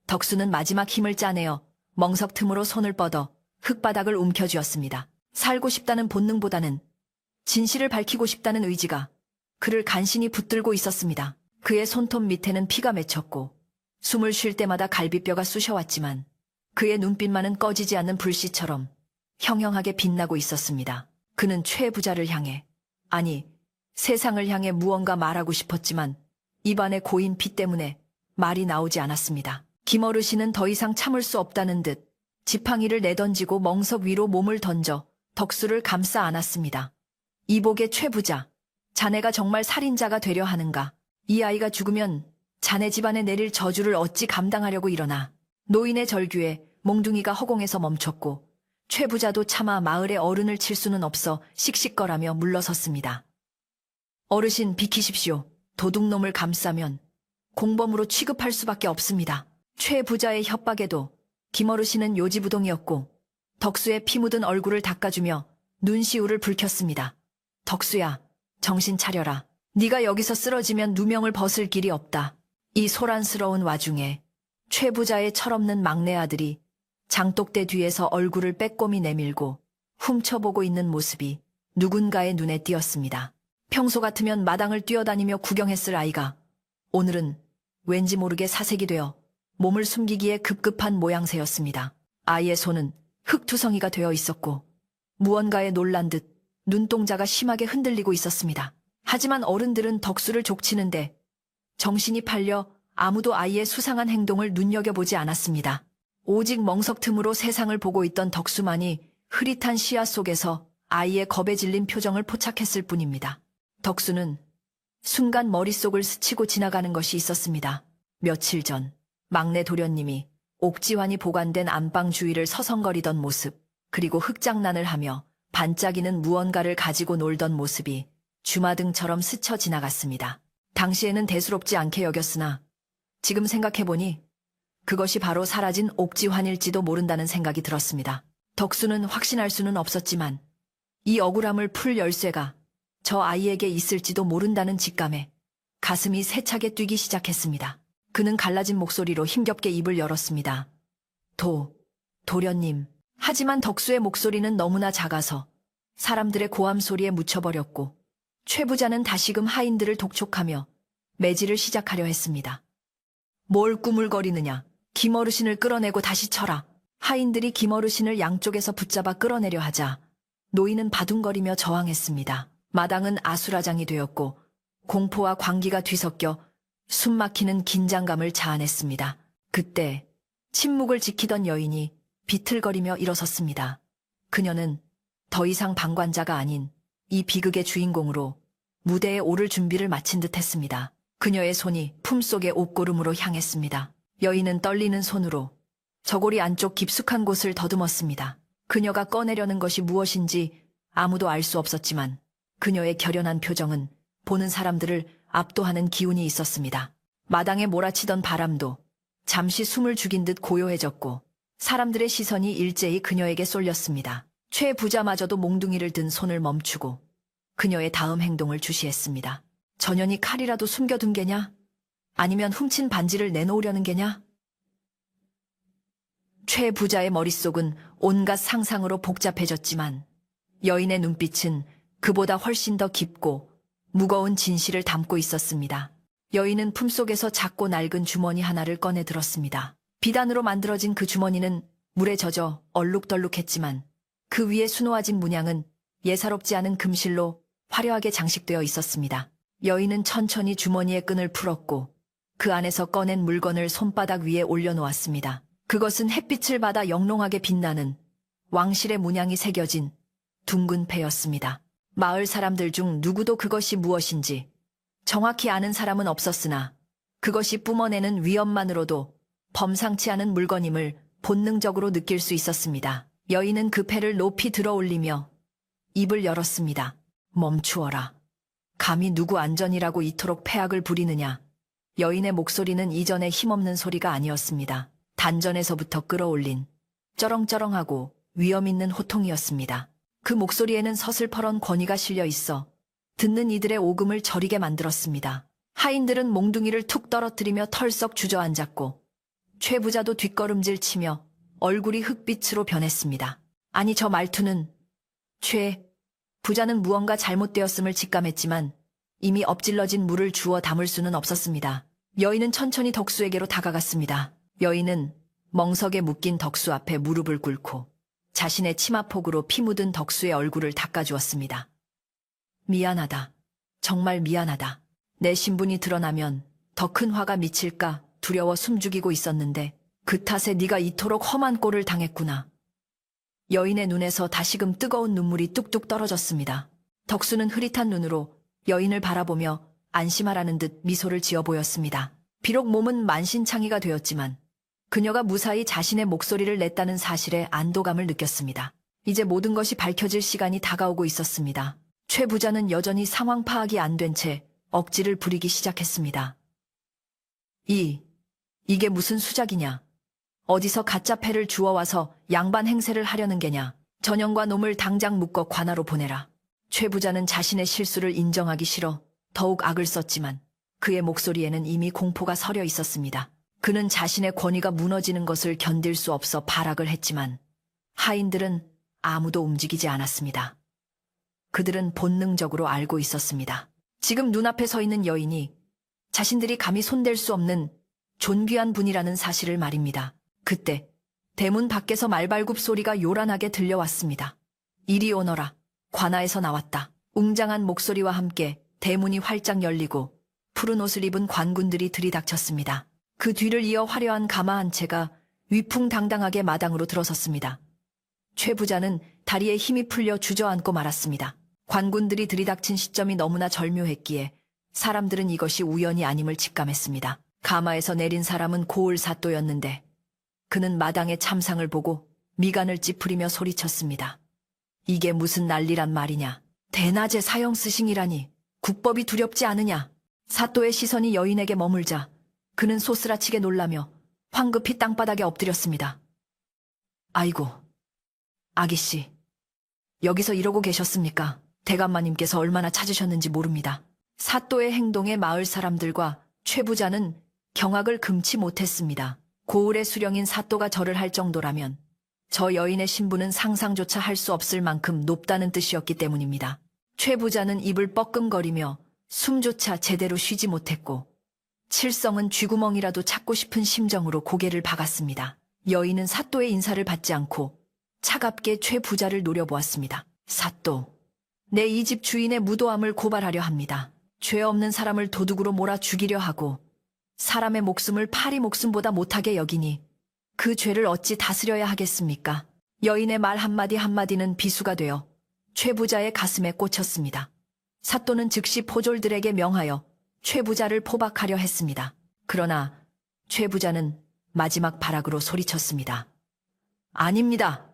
덕수는 마지막 힘을 짜내어 멍석 틈으로 손을 뻗어 흙바닥을 움켜쥐었습니다. 살고 싶다는 본능보다는 진실을 밝히고 싶다는 의지가 그를 간신히 붙들고 있었습니다. 그의 손톱 밑에는 피가 맺혔고 숨을 쉴 때마다 갈비뼈가 쑤셔왔지만 그의 눈빛만은 꺼지지 않는 불씨처럼 형형하게 빛나고 있었습니다. 그는 최 부자를 향해, 아니 세상을 향해 무언가 말하고 싶었지만 입안의 고인 피 때문에 말이 나오지 않았습니다. 김어르신은 더 이상 참을 수 없다는 듯 지팡이를 내던지고 멍석 위로 몸을 던져 덕수를 감싸 안았습니다. 이복의 최 부자, 자네가 정말 살인자가 되려 하는가? 이 아이가 죽으면 자네 집안에 내릴 저주를 어찌 감당하려고 일어나. 노인의 절규에 몽둥이가 허공에서 멈췄고 최 부자도 차마 마을의 어른을 칠 수는 없어 씩씩거라며 물러섰습니다. 어르신 비키십시오. 도둑놈을 감싸면 공범으로 취급할 수밖에 없습니다. 최 부자의 협박에도 김어르신은 요지부동이었고 덕수의 피 묻은 얼굴을 닦아주며 눈시울을 붉혔습니다. 덕수야, 정신 차려라. 네가 여기서 쓰러지면 누명을 벗을 길이 없다. 이 소란스러운 와중에 최 부자의 철없는 막내 아들이 장독대 뒤에서 얼굴을 빼꼼히 내밀고 훔쳐보고 있는 모습이 누군가의 눈에 띄었습니다. 평소 같으면 마당을 뛰어다니며 구경했을 아이가 오늘은 왠지 모르게 사색이 되어 몸을 숨기기에 급급한 모양새였습니다. 아이의 손은 흙투성이가 되어 있었고 무언가에 놀란 듯 눈동자가 심하게 흔들리고 있었습니다. 하지만 어른들은 덕수를 족치는데 정신이 팔려 아무도 아이의 수상한 행동을 눈여겨보지 않았습니다. 오직 멍석 틈으로 세상을 보고 있던 덕수만이 흐릿한 시야 속에서 아이의 겁에 질린 표정을 포착했을 뿐입니다. 덕수는 순간 머릿속을 스치고 지나가는 것이 있었습니다. 며칠 전 막내 도련님이 옥지환이 보관된 안방 주위를 서성거리던 모습, 그리고 흙장난을 하며 반짝이는 무언가를 가지고 놀던 모습이 주마등처럼 스쳐 지나갔습니다. 당시에는 대수롭지 않게 여겼으나 지금 생각해보니 그것이 바로 사라진 옥지환일지도 모른다는 생각이 들었습니다. 덕수는 확신할 수는 없었지만 이 억울함을 풀 열쇠가 저 아이에게 있을지도 모른다는 직감에 가슴이 세차게 뛰기 시작했습니다. 그는 갈라진 목소리로 힘겹게 입을 열었습니다. 도련님. 하지만 덕수의 목소리는 너무나 작아서 사람들의 고함 소리에 묻혀버렸고 최 부자는 다시금 하인들을 독촉하며 매질을 시작하려 했습니다. 뭘 꾸물거리느냐. 김어르신을 끌어내고 다시 쳐라. 하인들이 김어르신을 양쪽에서 붙잡아 끌어내려 하자 노인은 바둥거리며 저항했습니다. 마당은 아수라장이 되었고 공포와 광기가 뒤섞여 숨막히는 긴장감을 자아냈습니다. 그때 침묵을 지키던 여인이 비틀거리며 일어섰습니다. 그녀는 더 이상 방관자가 아닌 이 비극의 주인공으로 무대에 오를 준비를 마친 듯 했습니다. 그녀의 손이 품속의 옷고름으로 향했습니다. 여인은 떨리는 손으로 저고리 안쪽 깊숙한 곳을 더듬었습니다. 그녀가 꺼내려는 것이 무엇인지 아무도 알 수 없었지만 그녀의 결연한 표정은 보는 사람들을 압도하는 기운이 있었습니다. 마당에 몰아치던 바람도 잠시 숨을 죽인 듯 고요해졌고 사람들의 시선이 일제히 그녀에게 쏠렸습니다. 최 부자마저도 몽둥이를 든 손을 멈추고 그녀의 다음 행동을 주시했습니다. 전연이 칼이라도 숨겨둔 게냐? 아니면 훔친 반지를 내놓으려는 게냐? 최 부자의 머릿속은 온갖 상상으로 복잡해졌지만 여인의 눈빛은 그보다 훨씬 더 깊고 무거운 진실을 담고 있었습니다. 여인은 품속에서 작고 낡은 주머니 하나를 꺼내 들었습니다. 비단으로 만들어진 그 주머니는 물에 젖어 얼룩덜룩했지만 그 위에 수놓아진 문양은 예사롭지 않은 금실로 화려하게 장식되어 있었습니다. 여인은 천천히 주머니의 끈을 풀었고 그 안에서 꺼낸 물건을 손바닥 위에 올려놓았습니다. 그것은 햇빛을 받아 영롱하게 빛나는 왕실의 문양이 새겨진 둥근 패였습니다. 마을 사람들 중 누구도 그것이 무엇인지 정확히 아는 사람은 없었으나 그것이 뿜어내는 위엄만으로도 범상치 않은 물건임을 본능적으로 느낄 수 있었습니다. 여인은 그 패를 높이 들어 올리며 입을 열었습니다. 멈추어라. 감히 누구 안전이라고 이토록 패악을 부리느냐. 여인의 목소리는 이전의 힘없는 소리가 아니었습니다. 단전에서부터 끌어올린 쩌렁쩌렁하고 위험 있는 호통이었습니다. 그 목소리에는 서슬퍼런 권위가 실려 있어 듣는 이들의 오금을 저리게 만들었습니다. 하인들은 몽둥이를 툭 떨어뜨리며 털썩 주저앉았고 최 부자도 뒷걸음질 치며 얼굴이 흑빛으로 변했습니다. 아니, 저 말투는... 최 부자는 무언가 잘못되었음을 직감했지만 이미 엎질러진 물을 주워 담을 수는 없었습니다. 여인은 천천히 덕수에게로 다가갔습니다. 여인은 멍석에 묶인 덕수 앞에 무릎을 꿇고 자신의 치마폭으로 피 묻은 덕수의 얼굴을 닦아주었습니다. 미안하다. 정말 미안하다. 내 신분이 드러나면 더 큰 화가 미칠까 두려워 숨죽이고 있었는데 그 탓에 네가 이토록 험한 꼴을 당했구나. 여인의 눈에서 다시금 뜨거운 눈물이 뚝뚝 떨어졌습니다. 덕수는 흐릿한 눈으로 여인을 바라보며 안심하라는 듯 미소를 지어 보였습니다. 비록 몸은 만신창이가 되었지만 그녀가 무사히 자신의 목소리를 냈다는 사실에 안도감을 느꼈습니다. 이제 모든 것이 밝혀질 시간이 다가오고 있었습니다. 최 부자는 여전히 상황 파악이 안 된 채 억지를 부리기 시작했습니다. 이게 무슨 수작이냐? 어디서 가짜 패를 주워와서 양반 행세를 하려는 게냐? 전영과 놈을 당장 묶어 관하로 보내라. 최 부자는 자신의 실수를 인정하기 싫어 더욱 악을 썼지만 그의 목소리에는 이미 공포가 서려 있었습니다. 그는 자신의 권위가 무너지는 것을 견딜 수 없어 발악을 했지만 하인들은 아무도 움직이지 않았습니다. 그들은 본능적으로 알고 있었습니다. 지금 눈앞에 서 있는 여인이 자신들이 감히 손댈 수 없는 존귀한 분이라는 사실을 말입니다. 그때 대문 밖에서 말발굽 소리가 요란하게 들려왔습니다. 이리 오너라. 관아에서 나왔다. 웅장한 목소리와 함께 대문이 활짝 열리고 푸른 옷을 입은 관군들이 들이닥쳤습니다. 그 뒤를 이어 화려한 가마 한 채가 위풍당당하게 마당으로 들어섰습니다. 최 부자는 다리에 힘이 풀려 주저앉고 말았습니다. 관군들이 들이닥친 시점이 너무나 절묘했기에 사람들은 이것이 우연이 아님을 직감했습니다. 가마에서 내린 사람은 고을 사또였는데 그는 마당의 참상을 보고 미간을 찌푸리며 소리쳤습니다. 이게 무슨 난리란 말이냐. 대낮에 사형 스승이라니 국법이 두렵지 않으냐. 사또의 시선이 여인에게 머물자 그는 소스라치게 놀라며 황급히 땅바닥에 엎드렸습니다. 아이고, 아기씨, 여기서 이러고 계셨습니까? 대감마님께서 얼마나 찾으셨는지 모릅니다. 사또의 행동에 마을 사람들과 최 부자는 경악을 금치 못했습니다. 고을의 수령인 사또가 절을 할 정도라면 저 여인의 신분은 상상조차 할 수 없을 만큼 높다는 뜻이었기 때문입니다. 최 부자는 입을 뻐끔거리며 숨조차 제대로 쉬지 못했고 칠성은 쥐구멍이라도 찾고 싶은 심정으로 고개를 박았습니다. 여인은 사또의 인사를 받지 않고 차갑게 최 부자를 노려보았습니다. 사또, 내 이 집 주인의 무도함을 고발하려 합니다. 죄 없는 사람을 도둑으로 몰아 죽이려 하고 사람의 목숨을 파리 목숨보다 못하게 여기니 그 죄를 어찌 다스려야 하겠습니까? 여인의 말 한마디 한마디는 비수가 되어 최 부자의 가슴에 꽂혔습니다. 사또는 즉시 포졸들에게 명하여 최 부자를 포박하려 했습니다. 그러나 최 부자는 마지막 발악으로 소리쳤습니다. 아닙니다.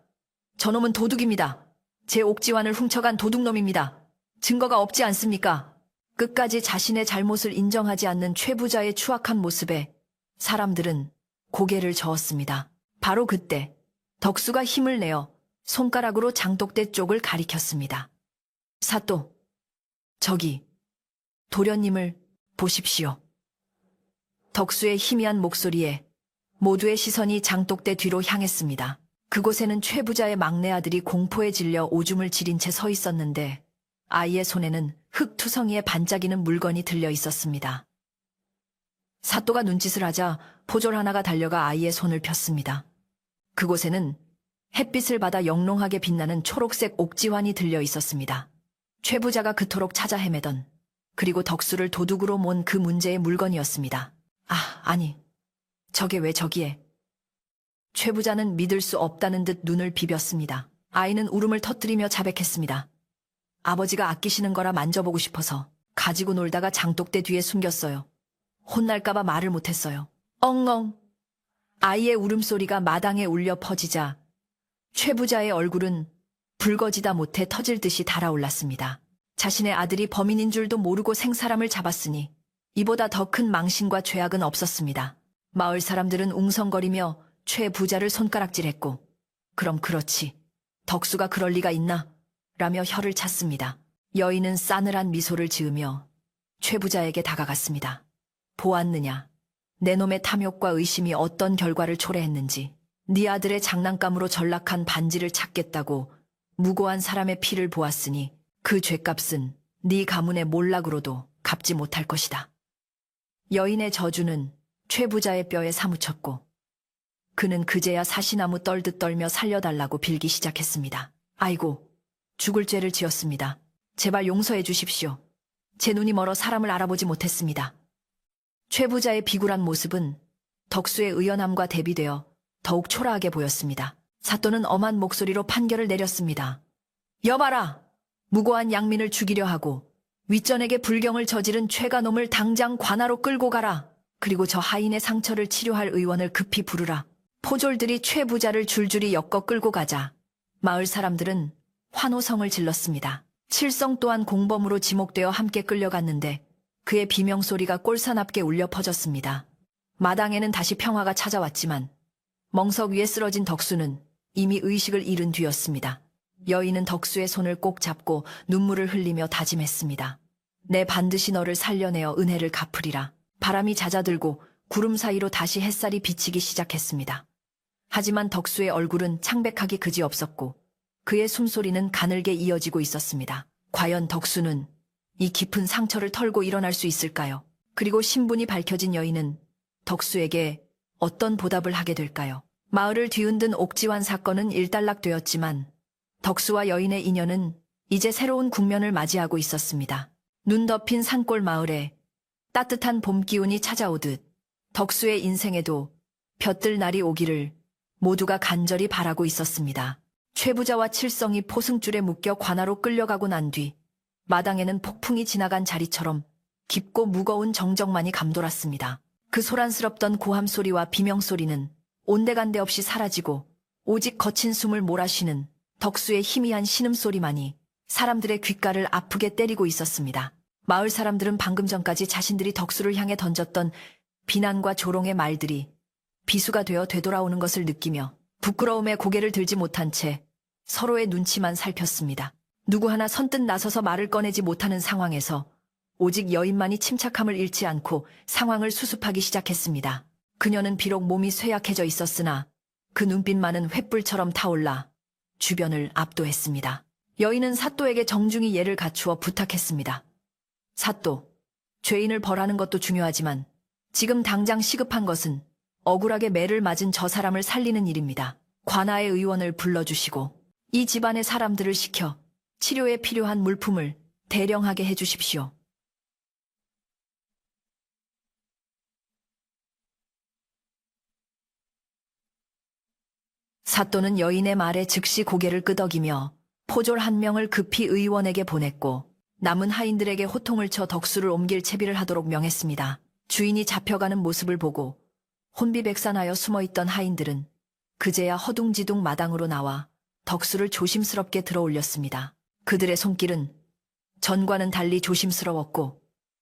저놈은 도둑입니다. 제 옥지환을 훔쳐간 도둑놈입니다. 증거가 없지 않습니까? 끝까지 자신의 잘못을 인정하지 않는 최 부자의 추악한 모습에 사람들은 고개를 저었습니다. 바로 그때 덕수가 힘을 내어 손가락으로 장독대 쪽을 가리켰습니다. 사또, 저기 도련님을 보십시오. 덕수의 희미한 목소리에 모두의 시선이 장독대 뒤로 향했습니다. 그곳에는 최 부자의 막내 아들이 공포에 질려 오줌을 지린 채 서 있었는데 아이의 손에는 흙투성이에 반짝이는 물건이 들려 있었습니다. 사또가 눈짓을 하자 포졸 하나가 달려가 아이의 손을 폈습니다. 그곳에는 햇빛을 받아 영롱하게 빛나는 초록색 옥지환이 들려 있었습니다. 최 부자가 그토록 찾아 헤매던, 그리고 덕수를 도둑으로 몬 그 문제의 물건이었습니다. 아니, 저게 왜 저기에? 최 부자는 믿을 수 없다는 듯 눈을 비볐습니다. 아이는 울음을 터뜨리며 자백했습니다. 아버지가 아끼시는 거라 만져보고 싶어서 가지고 놀다가 장독대 뒤에 숨겼어요. 혼날까봐 말을 못했어요. 엉엉. 아이의 울음소리가 마당에 울려 퍼지자 최 부자의 얼굴은 붉어지다 못해 터질 듯이 달아올랐습니다. 자신의 아들이 범인인 줄도 모르고 생사람을 잡았으니 이보다 더 큰 망신과 죄악은 없었습니다. 마을 사람들은 웅성거리며 최 부자를 손가락질했고, 그럼 그렇지, 덕수가 그럴 리가 있나? 라며 혀를 찼습니다. 여인은 싸늘한 미소를 지으며 최 부자에게 다가갔습니다. 보았느냐? 내 놈의 탐욕과 의심이 어떤 결과를 초래했는지. 네 아들의 장난감으로 전락한 반지를 찾겠다고 무고한 사람의 피를 보았으니 그 죄값은 네 가문의 몰락으로도 갚지 못할 것이다. 여인의 저주는 최 부자의 뼈에 사무쳤고 그는 그제야 사시나무 떨듯 떨며 살려달라고 빌기 시작했습니다. 아이고, 죽을 죄를 지었습니다. 제발 용서해 주십시오. 제 눈이 멀어 사람을 알아보지 못했습니다. 최 부자의 비굴한 모습은 덕수의 의연함과 대비되어 더욱 초라하게 보였습니다. 사또는 엄한 목소리로 판결을 내렸습니다. 여봐라! 무고한 양민을 죽이려 하고 윗전에게 불경을 저지른 최가놈을 당장 관하로 끌고 가라. 그리고 저 하인의 상처를 치료할 의원을 급히 부르라. 포졸들이 최 부자를 줄줄이 엮어 끌고 가자 마을 사람들은 환호성을 질렀습니다. 칠성 또한 공범으로 지목되어 함께 끌려갔는데 그의 비명소리가 꼴사납게 울려 퍼졌습니다. 마당에는 다시 평화가 찾아왔지만 멍석 위에 쓰러진 덕수는 이미 의식을 잃은 뒤였습니다. 여인은 덕수의 손을 꼭 잡고 눈물을 흘리며 다짐했습니다. 내 반드시 너를 살려내어 은혜를 갚으리라. 바람이 잦아들고 구름 사이로 다시 햇살이 비치기 시작했습니다. 하지만 덕수의 얼굴은 창백하기 그지없었고 그의 숨소리는 가늘게 이어지고 있었습니다. 과연 덕수는 이 깊은 상처를 털고 일어날 수 있을까요? 그리고 신분이 밝혀진 여인은 덕수에게 어떤 보답을 하게 될까요? 마을을 뒤흔든 옥지환 사건은 일단락되었지만 덕수와 여인의 인연은 이제 새로운 국면을 맞이하고 있었습니다. 눈 덮인 산골 마을에 따뜻한 봄 기운이 찾아오듯 덕수의 인생에도 볕들 날이 오기를 모두가 간절히 바라고 있었습니다. 최 부자와 칠성이 포승줄에 묶여 관하로 끌려가고 난 뒤 마당에는 폭풍이 지나간 자리처럼 깊고 무거운 정적만이 감돌았습니다. 그 소란스럽던 고함 소리와 비명 소리는 온데간데 없이 사라지고 오직 거친 숨을 몰아쉬는 덕수의 희미한 신음소리만이 사람들의 귓가를 아프게 때리고 있었습니다. 마을 사람들은 방금 전까지 자신들이 덕수를 향해 던졌던 비난과 조롱의 말들이 비수가 되어 되돌아오는 것을 느끼며 부끄러움에 고개를 들지 못한 채 서로의 눈치만 살폈습니다. 누구 하나 선뜻 나서서 말을 꺼내지 못하는 상황에서 오직 여인만이 침착함을 잃지 않고 상황을 수습하기 시작했습니다. 그녀는 비록 몸이 쇠약해져 있었으나 그 눈빛만은 횃불처럼 타올라 주변을 압도했습니다. 여인은 사또에게 정중히 예를 갖추어 부탁했습니다. 사또, 죄인을 벌하는 것도 중요하지만 지금 당장 시급한 것은 억울하게 매를 맞은 저 사람을 살리는 일입니다. 관아의 의원을 불러주시고 이 집안의 사람들을 시켜 치료에 필요한 물품을 대령하게 해주십시오. 사또는 여인의 말에 즉시 고개를 끄덕이며 포졸 한 명을 급히 의원에게 보냈고 남은 하인들에게 호통을 쳐 덕수를 옮길 채비를 하도록 명했습니다. 주인이 잡혀가는 모습을 보고 혼비백산하여 숨어있던 하인들은 그제야 허둥지둥 마당으로 나와 덕수를 조심스럽게 들어올렸습니다. 그들의 손길은 전과는 달리 조심스러웠고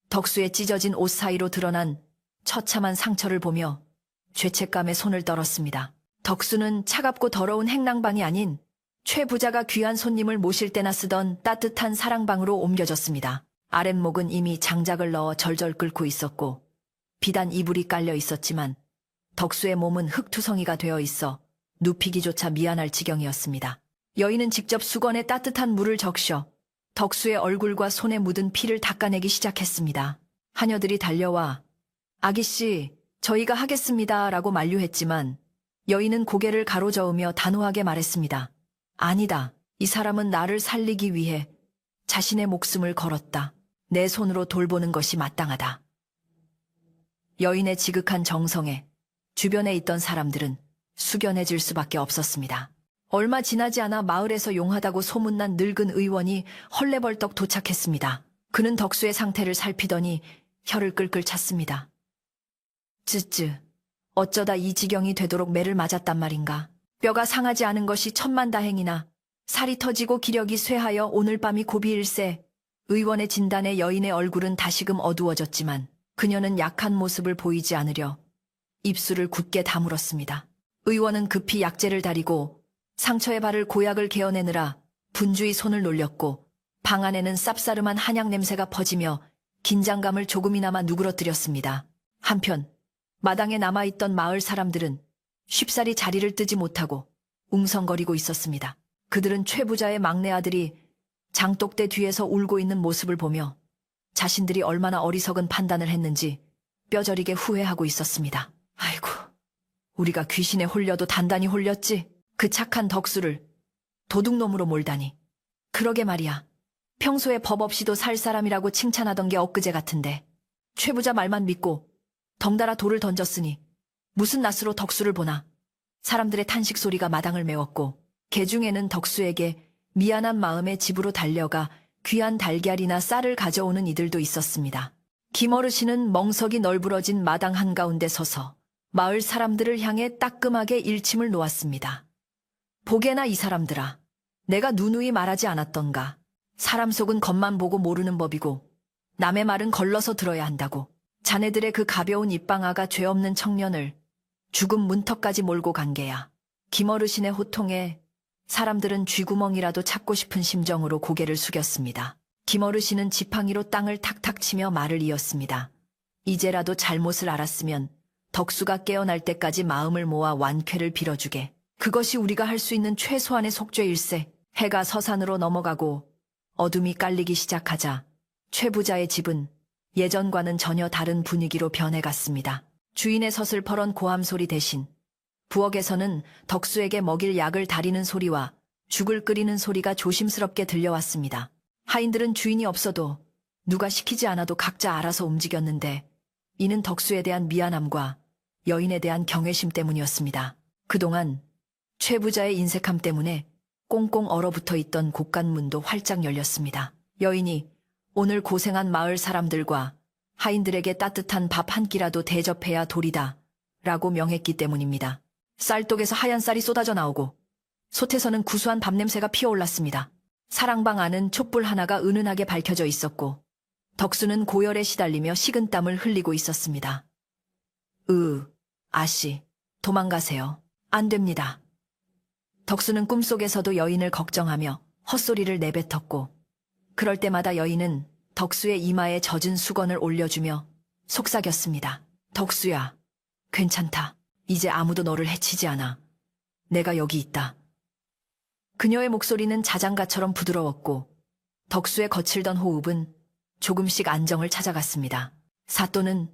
덕수의 찢어진 옷 사이로 드러난 처참한 상처를 보며 죄책감에 손을 떨었습니다. 덕수는 차갑고 더러운 행랑방이 아닌 최 부자가 귀한 손님을 모실 때나 쓰던 따뜻한 사랑방으로 옮겨졌습니다. 아랫목은 이미 장작을 넣어 절절 끓고 있었고 비단 이불이 깔려 있었지만 덕수의 몸은 흙투성이가 되어 있어 눕히기조차 미안할 지경이었습니다. 여인은 직접 수건에 따뜻한 물을 적셔 덕수의 얼굴과 손에 묻은 피를 닦아내기 시작했습니다. 하녀들이 달려와 아기씨, 저희가 하겠습니다. 라고 만류했지만 여인은 고개를 가로저으며 단호하게 말했습니다. 아니다. 이 사람은 나를 살리기 위해 자신의 목숨을 걸었다. 내 손으로 돌보는 것이 마땅하다. 여인의 지극한 정성에 주변에 있던 사람들은 숙연해질 수밖에 없었습니다. 얼마 지나지 않아 마을에서 용하다고 소문난 늙은 의원이 헐레벌떡 도착했습니다. 그는 덕수의 상태를 살피더니 혀를 끌끌 찼습니다. 쯔쯔, 어쩌다 이 지경이 되도록 매를 맞았단 말인가. 뼈가 상하지 않은 것이 천만다행이나 살이 터지고 기력이 쇠하여 오늘 밤이 고비일세. 의원의 진단에 여인의 얼굴은 다시금 어두워졌지만 그녀는 약한 모습을 보이지 않으려 입술을 굳게 다물었습니다. 의원은 급히 약재를 다리고 상처에 바를 고약을 개어내느라 분주히 손을 놀렸고 방 안에는 쌉싸름한 한약 냄새가 퍼지며 긴장감을 조금이나마 누그러뜨렸습니다. 한편 마당에 남아있던 마을 사람들은 쉽사리 자리를 뜨지 못하고 웅성거리고 있었습니다. 그들은 최 부자의 막내 아들이 장독대 뒤에서 울고 있는 모습을 보며 자신들이 얼마나 어리석은 판단을 했는지 뼈저리게 후회하고 있었습니다. 아이고, 우리가 귀신에 홀려도 단단히 홀렸지. 그 착한 덕수를 도둑놈으로 몰다니. 그러게 말이야. 평소에 법 없이도 살 사람이라고 칭찬하던 게 엊그제 같은데 최 부자 말만 믿고 덩달아 돌을 던졌으니 무슨 낯으로 덕수를 보나. 사람들의 탄식 소리가 마당을 메웠고 개중에는 덕수에게 미안한 마음에 집으로 달려가 귀한 달걀이나 쌀을 가져오는 이들도 있었습니다. 김어르신은 멍석이 널브러진 마당 한가운데 서서 마을 사람들을 향해 따끔하게 일침을 놓았습니다. 보게나 이 사람들아, 내가 누누이 말하지 않았던가. 사람 속은 겉만 보고 모르는 법이고 남의 말은 걸러서 들어야 한다고. 자네들의 그 가벼운 입방아가 죄 없는 청년을 죽음 문턱까지 몰고 간 게야. 김어르신의 호통에 사람들은 쥐구멍이라도 찾고 싶은 심정으로 고개를 숙였습니다. 김어르신은 지팡이로 땅을 탁탁 치며 말을 이었습니다. 이제라도 잘못을 알았으면 덕수가 깨어날 때까지 마음을 모아 완쾌를 빌어주게. 그것이 우리가 할 수 있는 최소한의 속죄일세. 해가 서산으로 넘어가고 어둠이 깔리기 시작하자 최 부자의 집은 예전과는 전혀 다른 분위기로 변해갔습니다. 주인의 서슬퍼런 고함 소리 대신 부엌에서는 덕수에게 먹일 약을 다리는 소리와 죽을 끓이는 소리가 조심스럽게 들려왔습니다. 하인들은 주인이 없어도 누가 시키지 않아도 각자 알아서 움직였는데 이는 덕수에 대한 미안함과 여인에 대한 경외심 때문이었습니다. 그동안 최 부자의 인색함 때문에 꽁꽁 얼어붙어 있던 곳간문도 활짝 열렸습니다. 여인이 오늘 고생한 마을 사람들과 하인들에게 따뜻한 밥 한 끼라도 대접해야 도리다 라고 명했기 때문입니다. 쌀독에서 하얀 쌀이 쏟아져 나오고 솥에서는 구수한 밥 냄새가 피어올랐습니다. 사랑방 안은 촛불 하나가 은은하게 밝혀져 있었고 덕수는 고열에 시달리며 식은땀을 흘리고 있었습니다. 아씨, 도망가세요. 안 됩니다. 덕수는 꿈속에서도 여인을 걱정하며 헛소리를 내뱉었고 그럴 때마다 여인은 덕수의 이마에 젖은 수건을 올려주며 속삭였습니다. 덕수야, 괜찮다. 이제 아무도 너를 해치지 않아. 내가 여기 있다. 그녀의 목소리는 자장가처럼 부드러웠고 덕수의 거칠던 호흡은 조금씩 안정을 찾아갔습니다. 사또는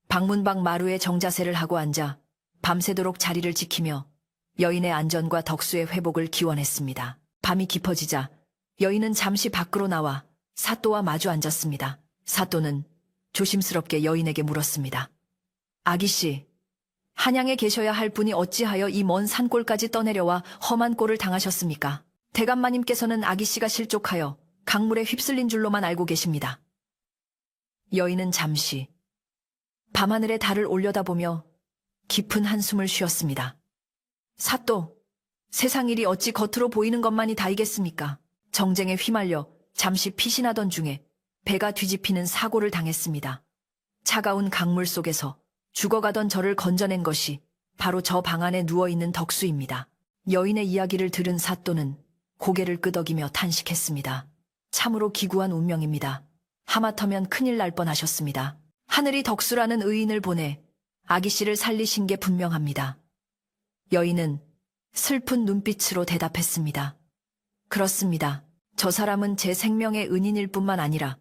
방문 밖 마루에 정자세를 하고 앉아 밤새도록 자리를 지키며 여인의 안전과 덕수의 회복을 기원했습니다. 밤이 깊어지자 여인은 잠시 밖으로 나와 사또와 마주 앉았습니다. 사또는 조심스럽게 여인에게 물었습니다. 아기씨, 한양에 계셔야 할 분이 어찌하여 이 먼 산골까지 떠내려와 험한 꼴을 당하셨습니까? 대감마님께서는 아기씨가 실족하여 강물에 휩쓸린 줄로만 알고 계십니다. 여인은 잠시 밤하늘에 달을 올려다보며 깊은 한숨을 쉬었습니다. 사또, 세상 일이 어찌 겉으로 보이는 것만이 다이겠습니까? 정쟁에 휘말려 잠시 피신하던 중에 배가 뒤집히는 사고를 당했습니다. 차가운 강물 속에서 죽어가던 저를 건져낸 것이 바로 저 방 안에 누워있는 덕수입니다. 여인의 이야기를 들은 사또는 고개를 끄덕이며 탄식했습니다. 참으로 기구한 운명입니다. 하마터면 큰일 날 뻔하셨습니다. 하늘이 덕수라는 의인을 보내 아기씨를 살리신 게 분명합니다. 여인은 슬픈 눈빛으로 대답했습니다. 그렇습니다. 저 사람은 제 생명의 은인일 뿐만 아니라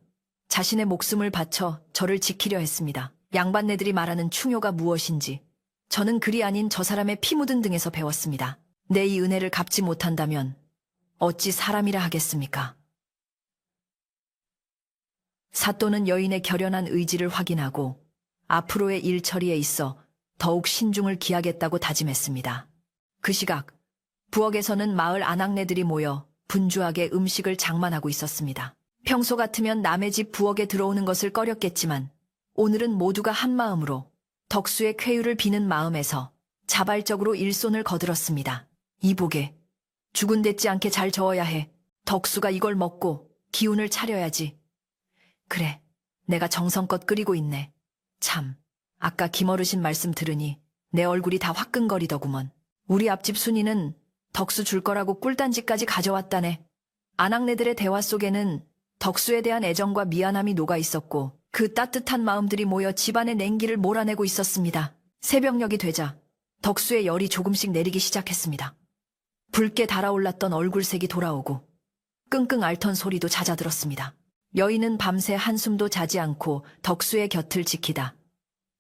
자신의 목숨을 바쳐 저를 지키려 했습니다. 양반네들이 말하는 충효가 무엇인지 저는 글이 아닌 저 사람의 피 묻은 등에서 배웠습니다. 내 이 은혜를 갚지 못한다면 어찌 사람이라 하겠습니까? 사또는 여인의 결연한 의지를 확인하고 앞으로의 일 처리에 있어 더욱 신중을 기하겠다고 다짐했습니다. 그 시각 부엌에서는 마을 아낙네들이 모여 분주하게 음식을 장만하고 있었습니다. 평소 같으면 남의 집 부엌에 들어오는 것을 꺼렸겠지만 오늘은 모두가 한마음으로 덕수의 쾌유를 비는 마음에서 자발적으로 일손을 거들었습니다. 이보게, 죽은댔지 않게 잘 저어야 해. 덕수가 이걸 먹고 기운을 차려야지. 그래, 내가 정성껏 끓이고 있네. 참, 아까 김어르신 말씀 들으니 내 얼굴이 다 화끈거리더구먼. 우리 앞집 순이는 덕수 줄 거라고 꿀단지까지 가져왔다네. 아낙네들의 대화 속에는 덕수에 대한 애정과 미안함이 녹아 있었고 그 따뜻한 마음들이 모여 집안의 냉기를 몰아내고 있었습니다. 새벽녘이 되자 덕수의 열이 조금씩 내리기 시작했습니다. 붉게 달아올랐던 얼굴색이 돌아오고 끙끙 앓던 소리도 잦아들었습니다. 여인은 밤새 한숨도 자지 않고 덕수의 곁을 지키다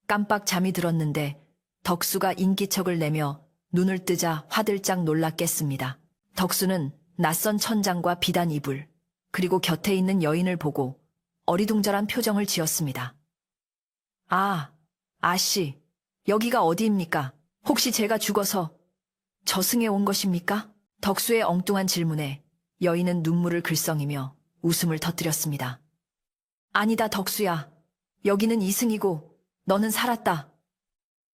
깜빡 잠이 들었는데 덕수가 인기척을 내며 눈을 뜨자 화들짝 놀라 깼습니다. 덕수는 낯선 천장과 비단 이불 그리고 곁에 있는 여인을 보고 어리둥절한 표정을 지었습니다. 아, 아씨, 여기가 어디입니까? 혹시 제가 죽어서 저승에 온 것입니까? 덕수의 엉뚱한 질문에 여인은 눈물을 글썽이며 웃음을 터뜨렸습니다. 아니다, 덕수야. 여기는 이승이고 너는 살았다.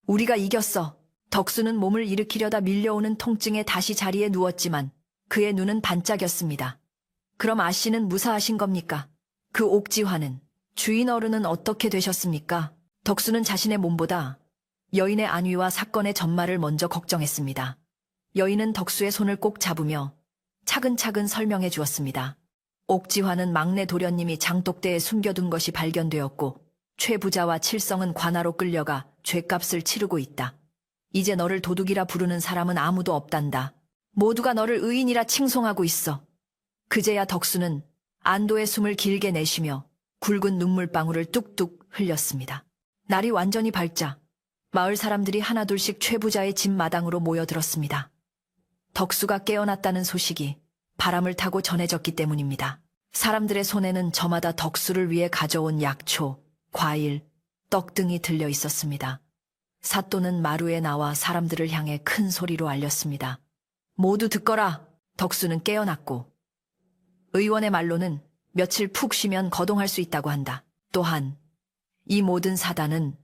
우리가 이겼어. 덕수는 몸을 일으키려다 밀려오는 통증에 다시 자리에 누웠지만 그의 눈은 반짝였습니다. 그럼 아씨는 무사하신 겁니까? 그 옥지화는, 주인 어른은 어떻게 되셨습니까? 덕수는 자신의 몸보다 여인의 안위와 사건의 전말을 먼저 걱정했습니다. 여인은 덕수의 손을 꼭 잡으며 차근차근 설명해 주었습니다. 옥지화는 막내 도련님이 장독대에 숨겨둔 것이 발견되었고 최 부자와 칠성은 관하로 끌려가 죗값을 치르고 있다. 이제 너를 도둑이라 부르는 사람은 아무도 없단다. 모두가 너를 의인이라 칭송하고 있어. 그제야 덕수는 안도의 숨을 길게 내쉬며 굵은 눈물방울을 뚝뚝 흘렸습니다. 날이 완전히 밝자 마을 사람들이 하나둘씩 최 부자의 집 마당으로 모여들었습니다. 덕수가 깨어났다는 소식이 바람을 타고 전해졌기 때문입니다. 사람들의 손에는 저마다 덕수를 위해 가져온 약초, 과일, 떡 등이 들려 있었습니다. 사또는 마루에 나와 사람들을 향해 큰 소리로 알렸습니다. 모두 듣거라. 덕수는 깨어났고 의원의 말로는 며칠 푹 쉬면 거동할 수 있다고 한다. 또한 이 모든 사단은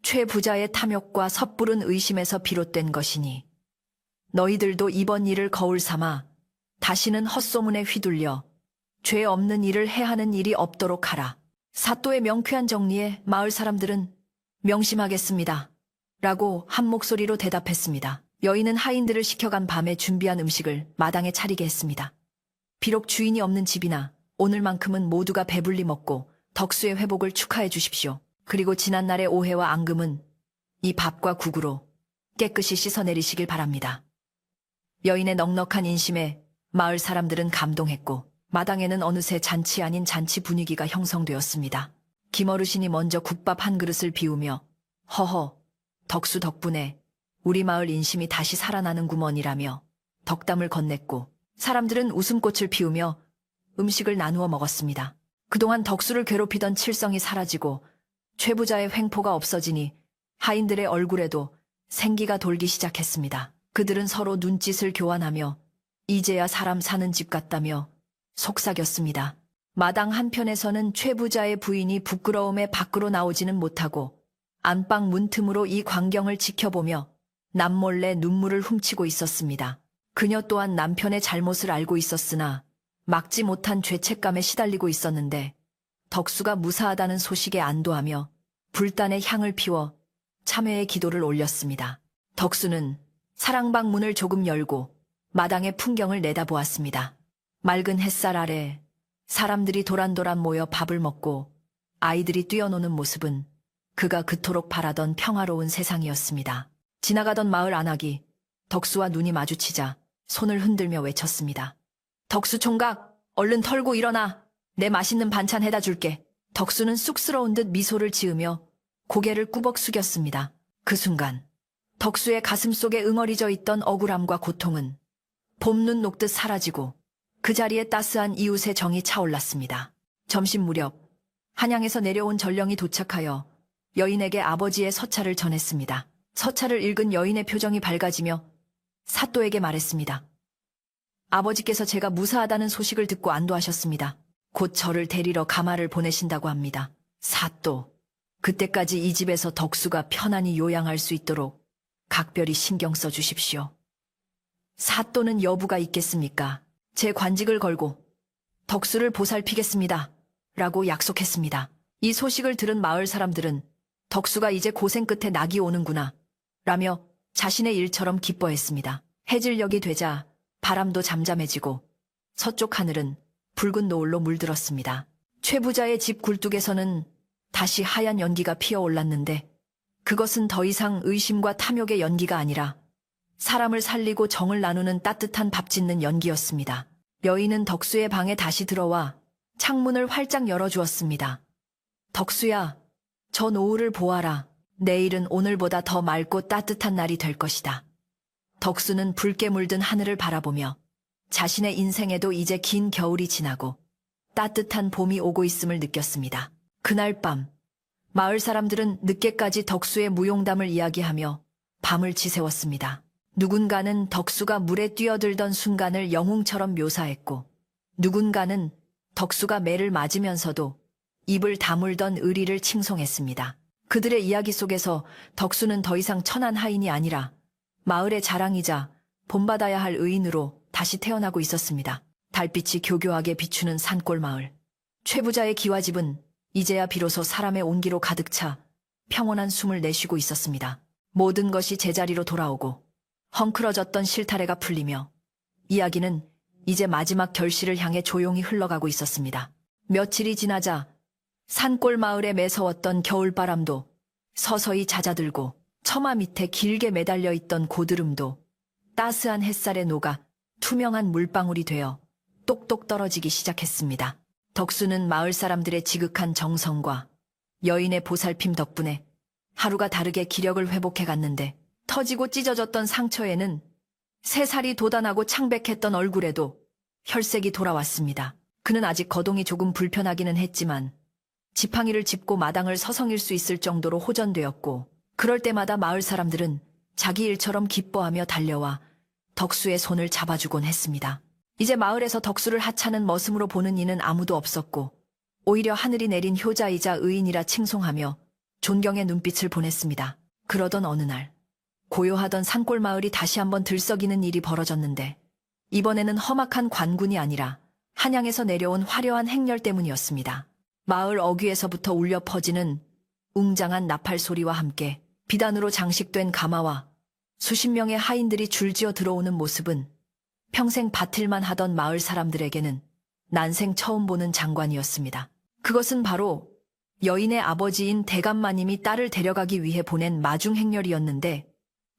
최 부자의 탐욕과 섣부른 의심에서 비롯된 것이니 너희들도 이번 일을 거울 삼아 다시는 헛소문에 휘둘려 죄 없는 일을 해하는 일이 없도록 하라. 사또의 명쾌한 정리에 마을 사람들은 명심하겠습니다. 라고 한 목소리로 대답했습니다. 여인은 하인들을 시켜간 밤에 준비한 음식을 마당에 차리게 했습니다. 비록 주인이 없는 집이나 오늘만큼은 모두가 배불리 먹고 덕수의 회복을 축하해 주십시오. 그리고 지난날의 오해와 앙금은 이 밥과 국으로 깨끗이 씻어내리시길 바랍니다. 여인의 넉넉한 인심에 마을 사람들은 감동했고 마당에는 어느새 잔치 아닌 잔치 분위기가 형성되었습니다. 김어르신이 먼저 국밥 한 그릇을 비우며 허허, 덕수 덕분에 우리 마을 인심이 다시 살아나는구먼이라며 덕담을 건넸고 사람들은 웃음꽃을 피우며 음식을 나누어 먹었습니다. 그동안 덕수를 괴롭히던 칠성이 사라지고 최 부자의 횡포가 없어지니 하인들의 얼굴에도 생기가 돌기 시작했습니다. 그들은 서로 눈짓을 교환하며 이제야 사람 사는 집 같다며 속삭였습니다. 마당 한편에서는 최 부자의 부인이 부끄러움에 밖으로 나오지는 못하고 안방 문틈으로 이 광경을 지켜보며 남몰래 눈물을 훔치고 있었습니다. 그녀 또한 남편의 잘못을 알고 있었으나 막지 못한 죄책감에 시달리고 있었는데 덕수가 무사하다는 소식에 안도하며 불단의 향을 피워 참회의 기도를 올렸습니다. 덕수는 사랑방 문을 조금 열고 마당의 풍경을 내다보았습니다. 맑은 햇살 아래 사람들이 도란도란 모여 밥을 먹고 아이들이 뛰어노는 모습은 그가 그토록 바라던 평화로운 세상이었습니다. 지나가던 마을 안악이 덕수와 눈이 마주치자 손을 흔들며 외쳤습니다. 덕수 총각, 얼른 털고 일어나. 내 맛있는 반찬 해다 줄게. 덕수는 쑥스러운 듯 미소를 지으며 고개를 꾸벅 숙였습니다. 그 순간 덕수의 가슴 속에 응어리져 있던 억울함과 고통은 봄눈 녹듯 사라지고 그 자리에 따스한 이웃의 정이 차올랐습니다. 점심 무렵 한양에서 내려온 전령이 도착하여 여인에게 아버지의 서찰을 전했습니다. 서찰을 읽은 여인의 표정이 밝아지며 사또에게 말했습니다. 아버지께서 제가 무사하다는 소식을 듣고 안도하셨습니다. 곧 저를 데리러 가마를 보내신다고 합니다. 사또, 그때까지 이 집에서 덕수가 편안히 요양할 수 있도록 각별히 신경 써 주십시오. 사또는 여부가 있겠습니까? 제 관직을 걸고 덕수를 보살피겠습니다. 라고 약속했습니다. 이 소식을 들은 마을 사람들은 덕수가 이제 고생 끝에 낙이 오는구나 라며 자신의 일처럼 기뻐했습니다. 해질녘이 되자 바람도 잠잠해지고 서쪽 하늘은 붉은 노을로 물들었습니다. 최 부자의 집 굴뚝에서는 다시 하얀 연기가 피어올랐는데 그것은 더 이상 의심과 탐욕의 연기가 아니라 사람을 살리고 정을 나누는 따뜻한 밥 짓는 연기였습니다. 여인은 덕수의 방에 다시 들어와 창문을 활짝 열어주었습니다. 덕수야, 저 노을을 보아라. 내일은 오늘보다 더 맑고 따뜻한 날이 될 것이다. 덕수는 붉게 물든 하늘을 바라보며 자신의 인생에도 이제 긴 겨울이 지나고 따뜻한 봄이 오고 있음을 느꼈습니다. 그날 밤 마을 사람들은 늦게까지 덕수의 무용담을 이야기하며 밤을 지새웠습니다. 누군가는 덕수가 물에 뛰어들던 순간을 영웅처럼 묘사했고 누군가는 덕수가 매를 맞으면서도 입을 다물던 의리를 칭송했습니다. 그들의 이야기 속에서 덕수는 더 이상 천한 하인이 아니라 마을의 자랑이자 본받아야 할 의인으로 다시 태어나고 있었습니다. 달빛이 교교하게 비추는 산골 마을. 최 부자의 기와집은 이제야 비로소 사람의 온기로 가득 차 평온한 숨을 내쉬고 있었습니다. 모든 것이 제자리로 돌아오고 헝클어졌던 실타래가 풀리며 이야기는 이제 마지막 결실을 향해 조용히 흘러가고 있었습니다. 며칠이 지나자 산골 마을에 매서웠던 겨울바람도 서서히 잦아들고 처마 밑에 길게 매달려 있던 고드름도 따스한 햇살에 녹아 투명한 물방울이 되어 똑똑 떨어지기 시작했습니다. 덕수는 마을 사람들의 지극한 정성과 여인의 보살핌 덕분에 하루가 다르게 기력을 회복해 갔는데 터지고 찢어졌던 상처에는 새살이 돋아나고 창백했던 얼굴에도 혈색이 돌아왔습니다. 그는 아직 거동이 조금 불편하기는 했지만 지팡이를 짚고 마당을 서성일 수 있을 정도로 호전되었고 그럴 때마다 마을 사람들은 자기 일처럼 기뻐하며 달려와 덕수의 손을 잡아주곤 했습니다. 이제 마을에서 덕수를 하찮은 머슴으로 보는 이는 아무도 없었고 오히려 하늘이 내린 효자이자 의인이라 칭송하며 존경의 눈빛을 보냈습니다. 그러던 어느 날 고요하던 산골 마을이 다시 한번 들썩이는 일이 벌어졌는데 이번에는 험악한 관군이 아니라 한양에서 내려온 화려한 행렬 때문이었습니다. 마을 어귀에서부터 울려 퍼지는 웅장한 나팔 소리와 함께 비단으로 장식된 가마와 수십 명의 하인들이 줄지어 들어오는 모습은 평생 바틀만 하던 마을 사람들에게는 난생 처음 보는 장관이었습니다. 그것은 바로 여인의 아버지인 대감마님이 딸을 데려가기 위해 보낸 마중 행렬이었는데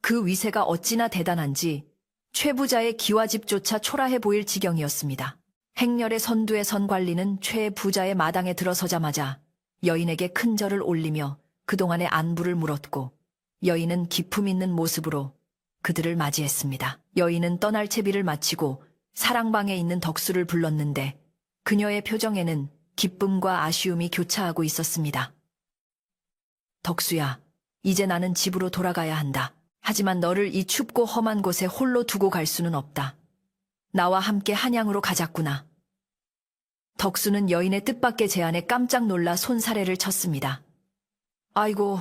그 위세가 어찌나 대단한지 최 부자의 기와집조차 초라해 보일 지경이었습니다. 행렬의 선두에 선 관리는 최 부자의 마당에 들어서자마자 여인에게 큰 절을 올리며 그동안의 안부를 물었고 여인은 기품 있는 모습으로 그들을 맞이했습니다. 여인은 떠날 채비를 마치고 사랑방에 있는 덕수를 불렀는데 그녀의 표정에는 기쁨과 아쉬움이 교차하고 있었습니다. 덕수야, 이제 나는 집으로 돌아가야 한다. 하지만 너를 이 춥고 험한 곳에 홀로 두고 갈 수는 없다. 나와 함께 한양으로 가자꾸나. 덕수는 여인의 뜻밖의 제안에 깜짝 놀라 손사래를 쳤습니다. 아이고,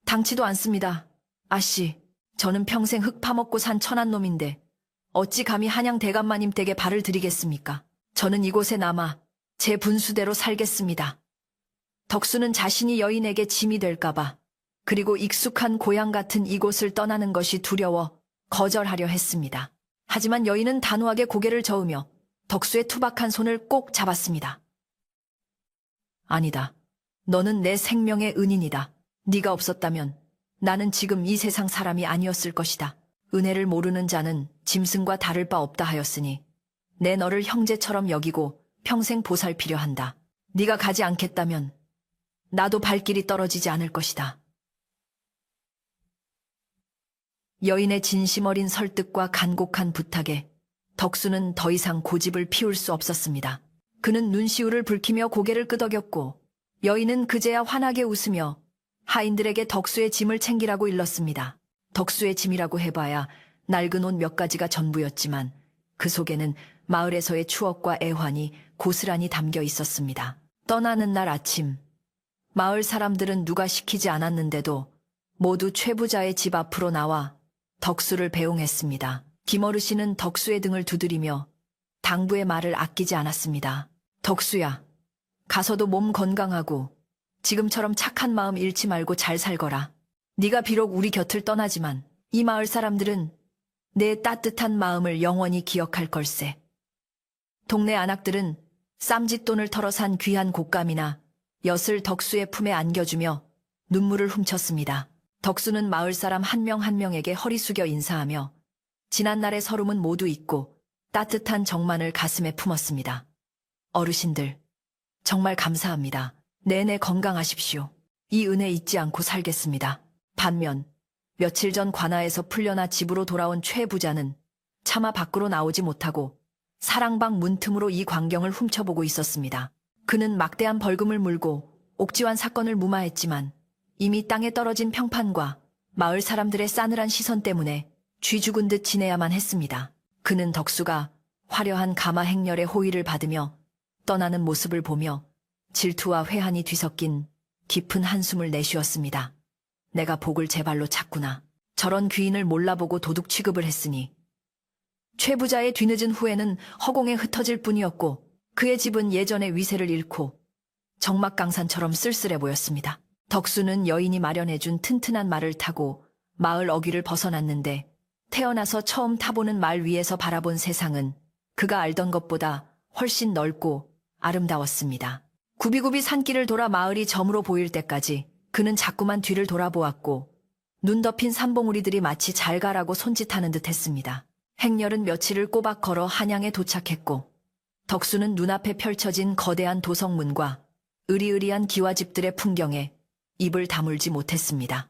당치도 않습니다. 아씨, 저는 평생 흙 파먹고 산 천한 놈인데 어찌 감히 한양 대감마님 댁에 발을 들이겠습니까? 저는 이곳에 남아 제 분수대로 살겠습니다. 덕수는 자신이 여인에게 짐이 될까봐 그리고 익숙한 고향 같은 이곳을 떠나는 것이 두려워 거절하려 했습니다. 하지만 여인은 단호하게 고개를 저으며 덕수의 투박한 손을 꼭 잡았습니다. 아니다. 너는 내 생명의 은인이다. 네가 없었다면 나는 지금 이 세상 사람이 아니었을 것이다. 은혜를 모르는 자는 짐승과 다를 바 없다 하였으니 내 너를 형제처럼 여기고 평생 보살피려 한다. 네가 가지 않겠다면 나도 발길이 떨어지지 않을 것이다. 여인의 진심 어린 설득과 간곡한 부탁에 덕수는 더 이상 고집을 피울 수 없었습니다. 그는 눈시울을 붉히며 고개를 끄덕였고 여인은 그제야 환하게 웃으며 하인들에게 덕수의 짐을 챙기라고 일렀습니다. 덕수의 짐이라고 해봐야 낡은 옷 몇 가지가 전부였지만 그 속에는 마을에서의 추억과 애환이 고스란히 담겨 있었습니다. 떠나는 날 아침, 마을 사람들은 누가 시키지 않았는데도 모두 최 부자의 집 앞으로 나와 덕수를 배웅했습니다. 김어르신은 덕수의 등을 두드리며 당부의 말을 아끼지 않았습니다. 덕수야, 가서도 몸 건강하고 지금처럼 착한 마음 잃지 말고 잘 살거라. 네가 비록 우리 곁을 떠나지만 이 마을 사람들은 내 따뜻한 마음을 영원히 기억할 걸세. 동네 안악들은 쌈짓돈을 털어 산 귀한 곶감이나 엿을 덕수의 품에 안겨주며 눈물을 훔쳤습니다. 덕수는 마을 사람 한 명 한 명에게 허리 숙여 인사하며 지난날의 서름은 모두 잊고 따뜻한 정만을 가슴에 품었습니다. 어르신들, 정말 감사합니다. 내내 건강하십시오. 이 은혜 잊지 않고 살겠습니다. 반면 며칠 전 관아에서 풀려나 집으로 돌아온 최 부자는 차마 밖으로 나오지 못하고 사랑방 문틈으로 이 광경을 훔쳐보고 있었습니다. 그는 막대한 벌금을 물고 옥지환 사건을 무마했지만 이미 땅에 떨어진 평판과 마을 사람들의 싸늘한 시선 때문에 쥐 죽은 듯 지내야만 했습니다. 그는 덕수가 화려한 가마 행렬의 호의를 받으며 떠나는 모습을 보며 질투와 회한이 뒤섞인 깊은 한숨을 내쉬었습니다. 내가 복을 제 발로 찾구나. 저런 귀인을 몰라보고 도둑 취급을 했으니. 최 부자의 뒤늦은 후회는 허공에 흩어질 뿐이었고 그의 집은 예전의 위세를 잃고 적막강산처럼 쓸쓸해 보였습니다. 덕수는 여인이 마련해준 튼튼한 말을 타고 마을 어귀를 벗어났는데 태어나서 처음 타보는 말 위에서 바라본 세상은 그가 알던 것보다 훨씬 넓고 아름다웠습니다. 굽이굽이 산길을 돌아 마을이 저물어 보일 때까지 그는 자꾸만 뒤를 돌아보았고 눈 덮인 산봉우리들이 마치 잘 가라고 손짓하는 듯 했습니다. 행렬은 며칠을 꼬박 걸어 한양에 도착했고 덕수는 눈앞에 펼쳐진 거대한 도성문과 으리으리한 기와집들의 풍경에 입을 다물지 못했습니다.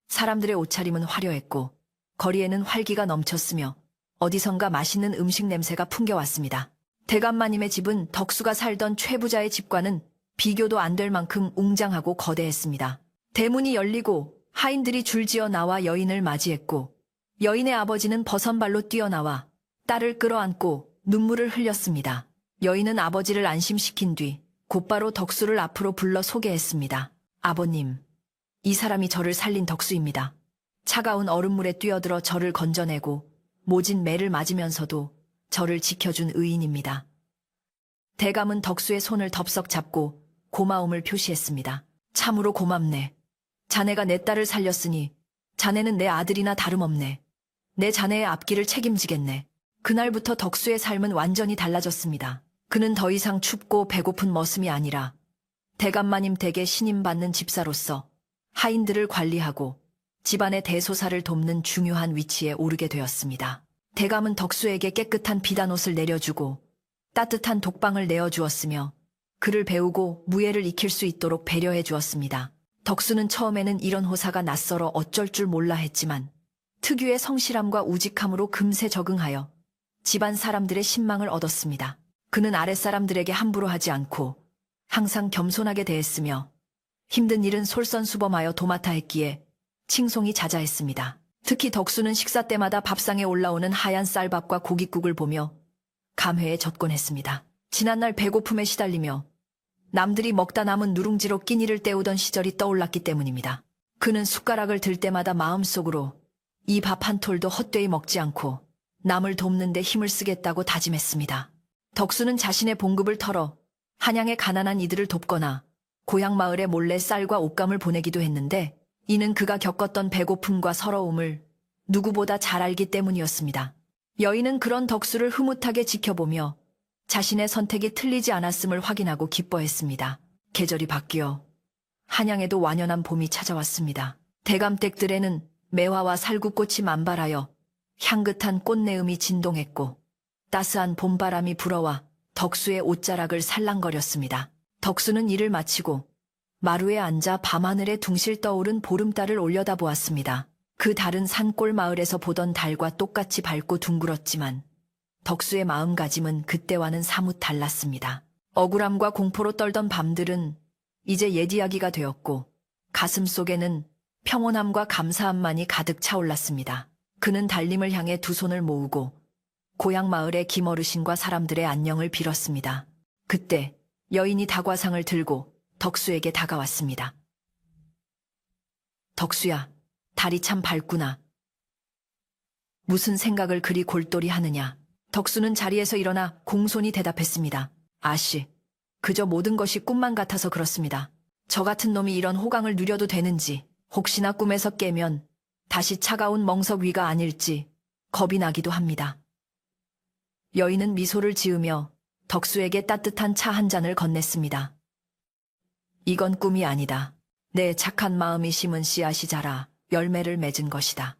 사람들의 옷차림은 화려했고 거리에는 활기가 넘쳤으며 어디선가 맛있는 음식 냄새가 풍겨왔습니다. 대감마님의 집은 덕수가 살던 최 부자의 집과는 비교도 안 될 만큼 웅장하고 거대했습니다. 대문이 열리고 하인들이 줄지어 나와 여인을 맞이했고 여인의 아버지는 버선발로 뛰어나와 딸을 끌어안고 눈물을 흘렸습니다. 여인은 아버지를 안심시킨 뒤 곧바로 덕수를 앞으로 불러 소개했습니다. 아버님, 이 사람이 저를 살린 덕수입니다. 차가운 얼음물에 뛰어들어 저를 건져내고 모진 매를 맞으면서도 저를 지켜준 의인입니다. 대감은 덕수의 손을 덥석 잡고 고마움을 표시했습니다. 참으로 고맙네. 자네가 내 딸을 살렸으니 자네는 내 아들이나 다름없네. 내 자네의 앞길을 책임지겠네. 그날부터 덕수의 삶은 완전히 달라졌습니다. 그는 더 이상 춥고 배고픈 머슴이 아니라 대감마님 댁에 신임받는 집사로서 하인들을 관리하고 집안의 대소사를 돕는 중요한 위치에 오르게 되었습니다. 대감은 덕수에게 깨끗한 비단옷을 내려주고 따뜻한 독방을 내어주었으며 그를 배우고 무예를 익힐 수 있도록 배려해 주었습니다. 덕수는 처음에는 이런 호사가 낯설어 어쩔 줄 몰라 했지만 특유의 성실함과 우직함으로 금세 적응하여 집안 사람들의 신망을 얻었습니다. 그는 아랫사람들에게 함부로 하지 않고 항상 겸손하게 대했으며 힘든 일은 솔선수범하여 도맡아 했기에 칭송이 자자했습니다. 특히 덕수는 식사 때마다 밥상에 올라오는 하얀 쌀밥과 고깃국을 보며 감회에 젖곤 했습니다. 지난날 배고픔에 시달리며 남들이 먹다 남은 누룽지로 끼니를 때우던 시절이 떠올랐기 때문입니다. 그는 숟가락을 들 때마다 마음속으로 이 밥 한 톨도 헛되이 먹지 않고 남을 돕는 데 힘을 쓰겠다고 다짐했습니다. 덕수는 자신의 봉급을 털어 한양의 가난한 이들을 돕거나 고향 마을에 몰래 쌀과 옷감을 보내기도 했는데 이는 그가 겪었던 배고픔과 서러움을 누구보다 잘 알기 때문이었습니다. 여인은 그런 덕수를 흐뭇하게 지켜보며 자신의 선택이 틀리지 않았음을 확인하고 기뻐했습니다. 계절이 바뀌어 한양에도 완연한 봄이 찾아왔습니다. 대감댁들에는 매화와 살구꽃이 만발하여 향긋한 꽃내음이 진동했고 따스한 봄바람이 불어와 덕수의 옷자락을 살랑거렸습니다. 덕수는 일을 마치고 마루에 앉아 밤하늘에 둥실 떠오른 보름달을 올려다보았습니다. 그 달은 산골 마을에서 보던 달과 똑같이 밝고 둥글었지만 덕수의 마음가짐은 그때와는 사뭇 달랐습니다. 억울함과 공포로 떨던 밤들은 이제 옛 이야기가 되었고 가슴 속에는 평온함과 감사함만이 가득 차올랐습니다. 그는 달님을 향해 두 손을 모으고 고향 마을의 김어르신과 사람들의 안녕을 빌었습니다. 그때 여인이 다과상을 들고 덕수에게 다가왔습니다. 덕수야, 달이 참 밝구나. 무슨 생각을 그리 골똘히 하느냐. 덕수는 자리에서 일어나 공손히 대답했습니다. 아씨, 그저 모든 것이 꿈만 같아서 그렇습니다. 저 같은 놈이 이런 호강을 누려도 되는지, 혹시나 꿈에서 깨면 다시 차가운 멍석 위가 아닐지 겁이 나기도 합니다. 여인은 미소를 지으며 덕수에게 따뜻한 차 한 잔을 건넸습니다. 이건 꿈이 아니다. 내 착한 마음이 심은 씨앗이 자라 열매를 맺은 것이다.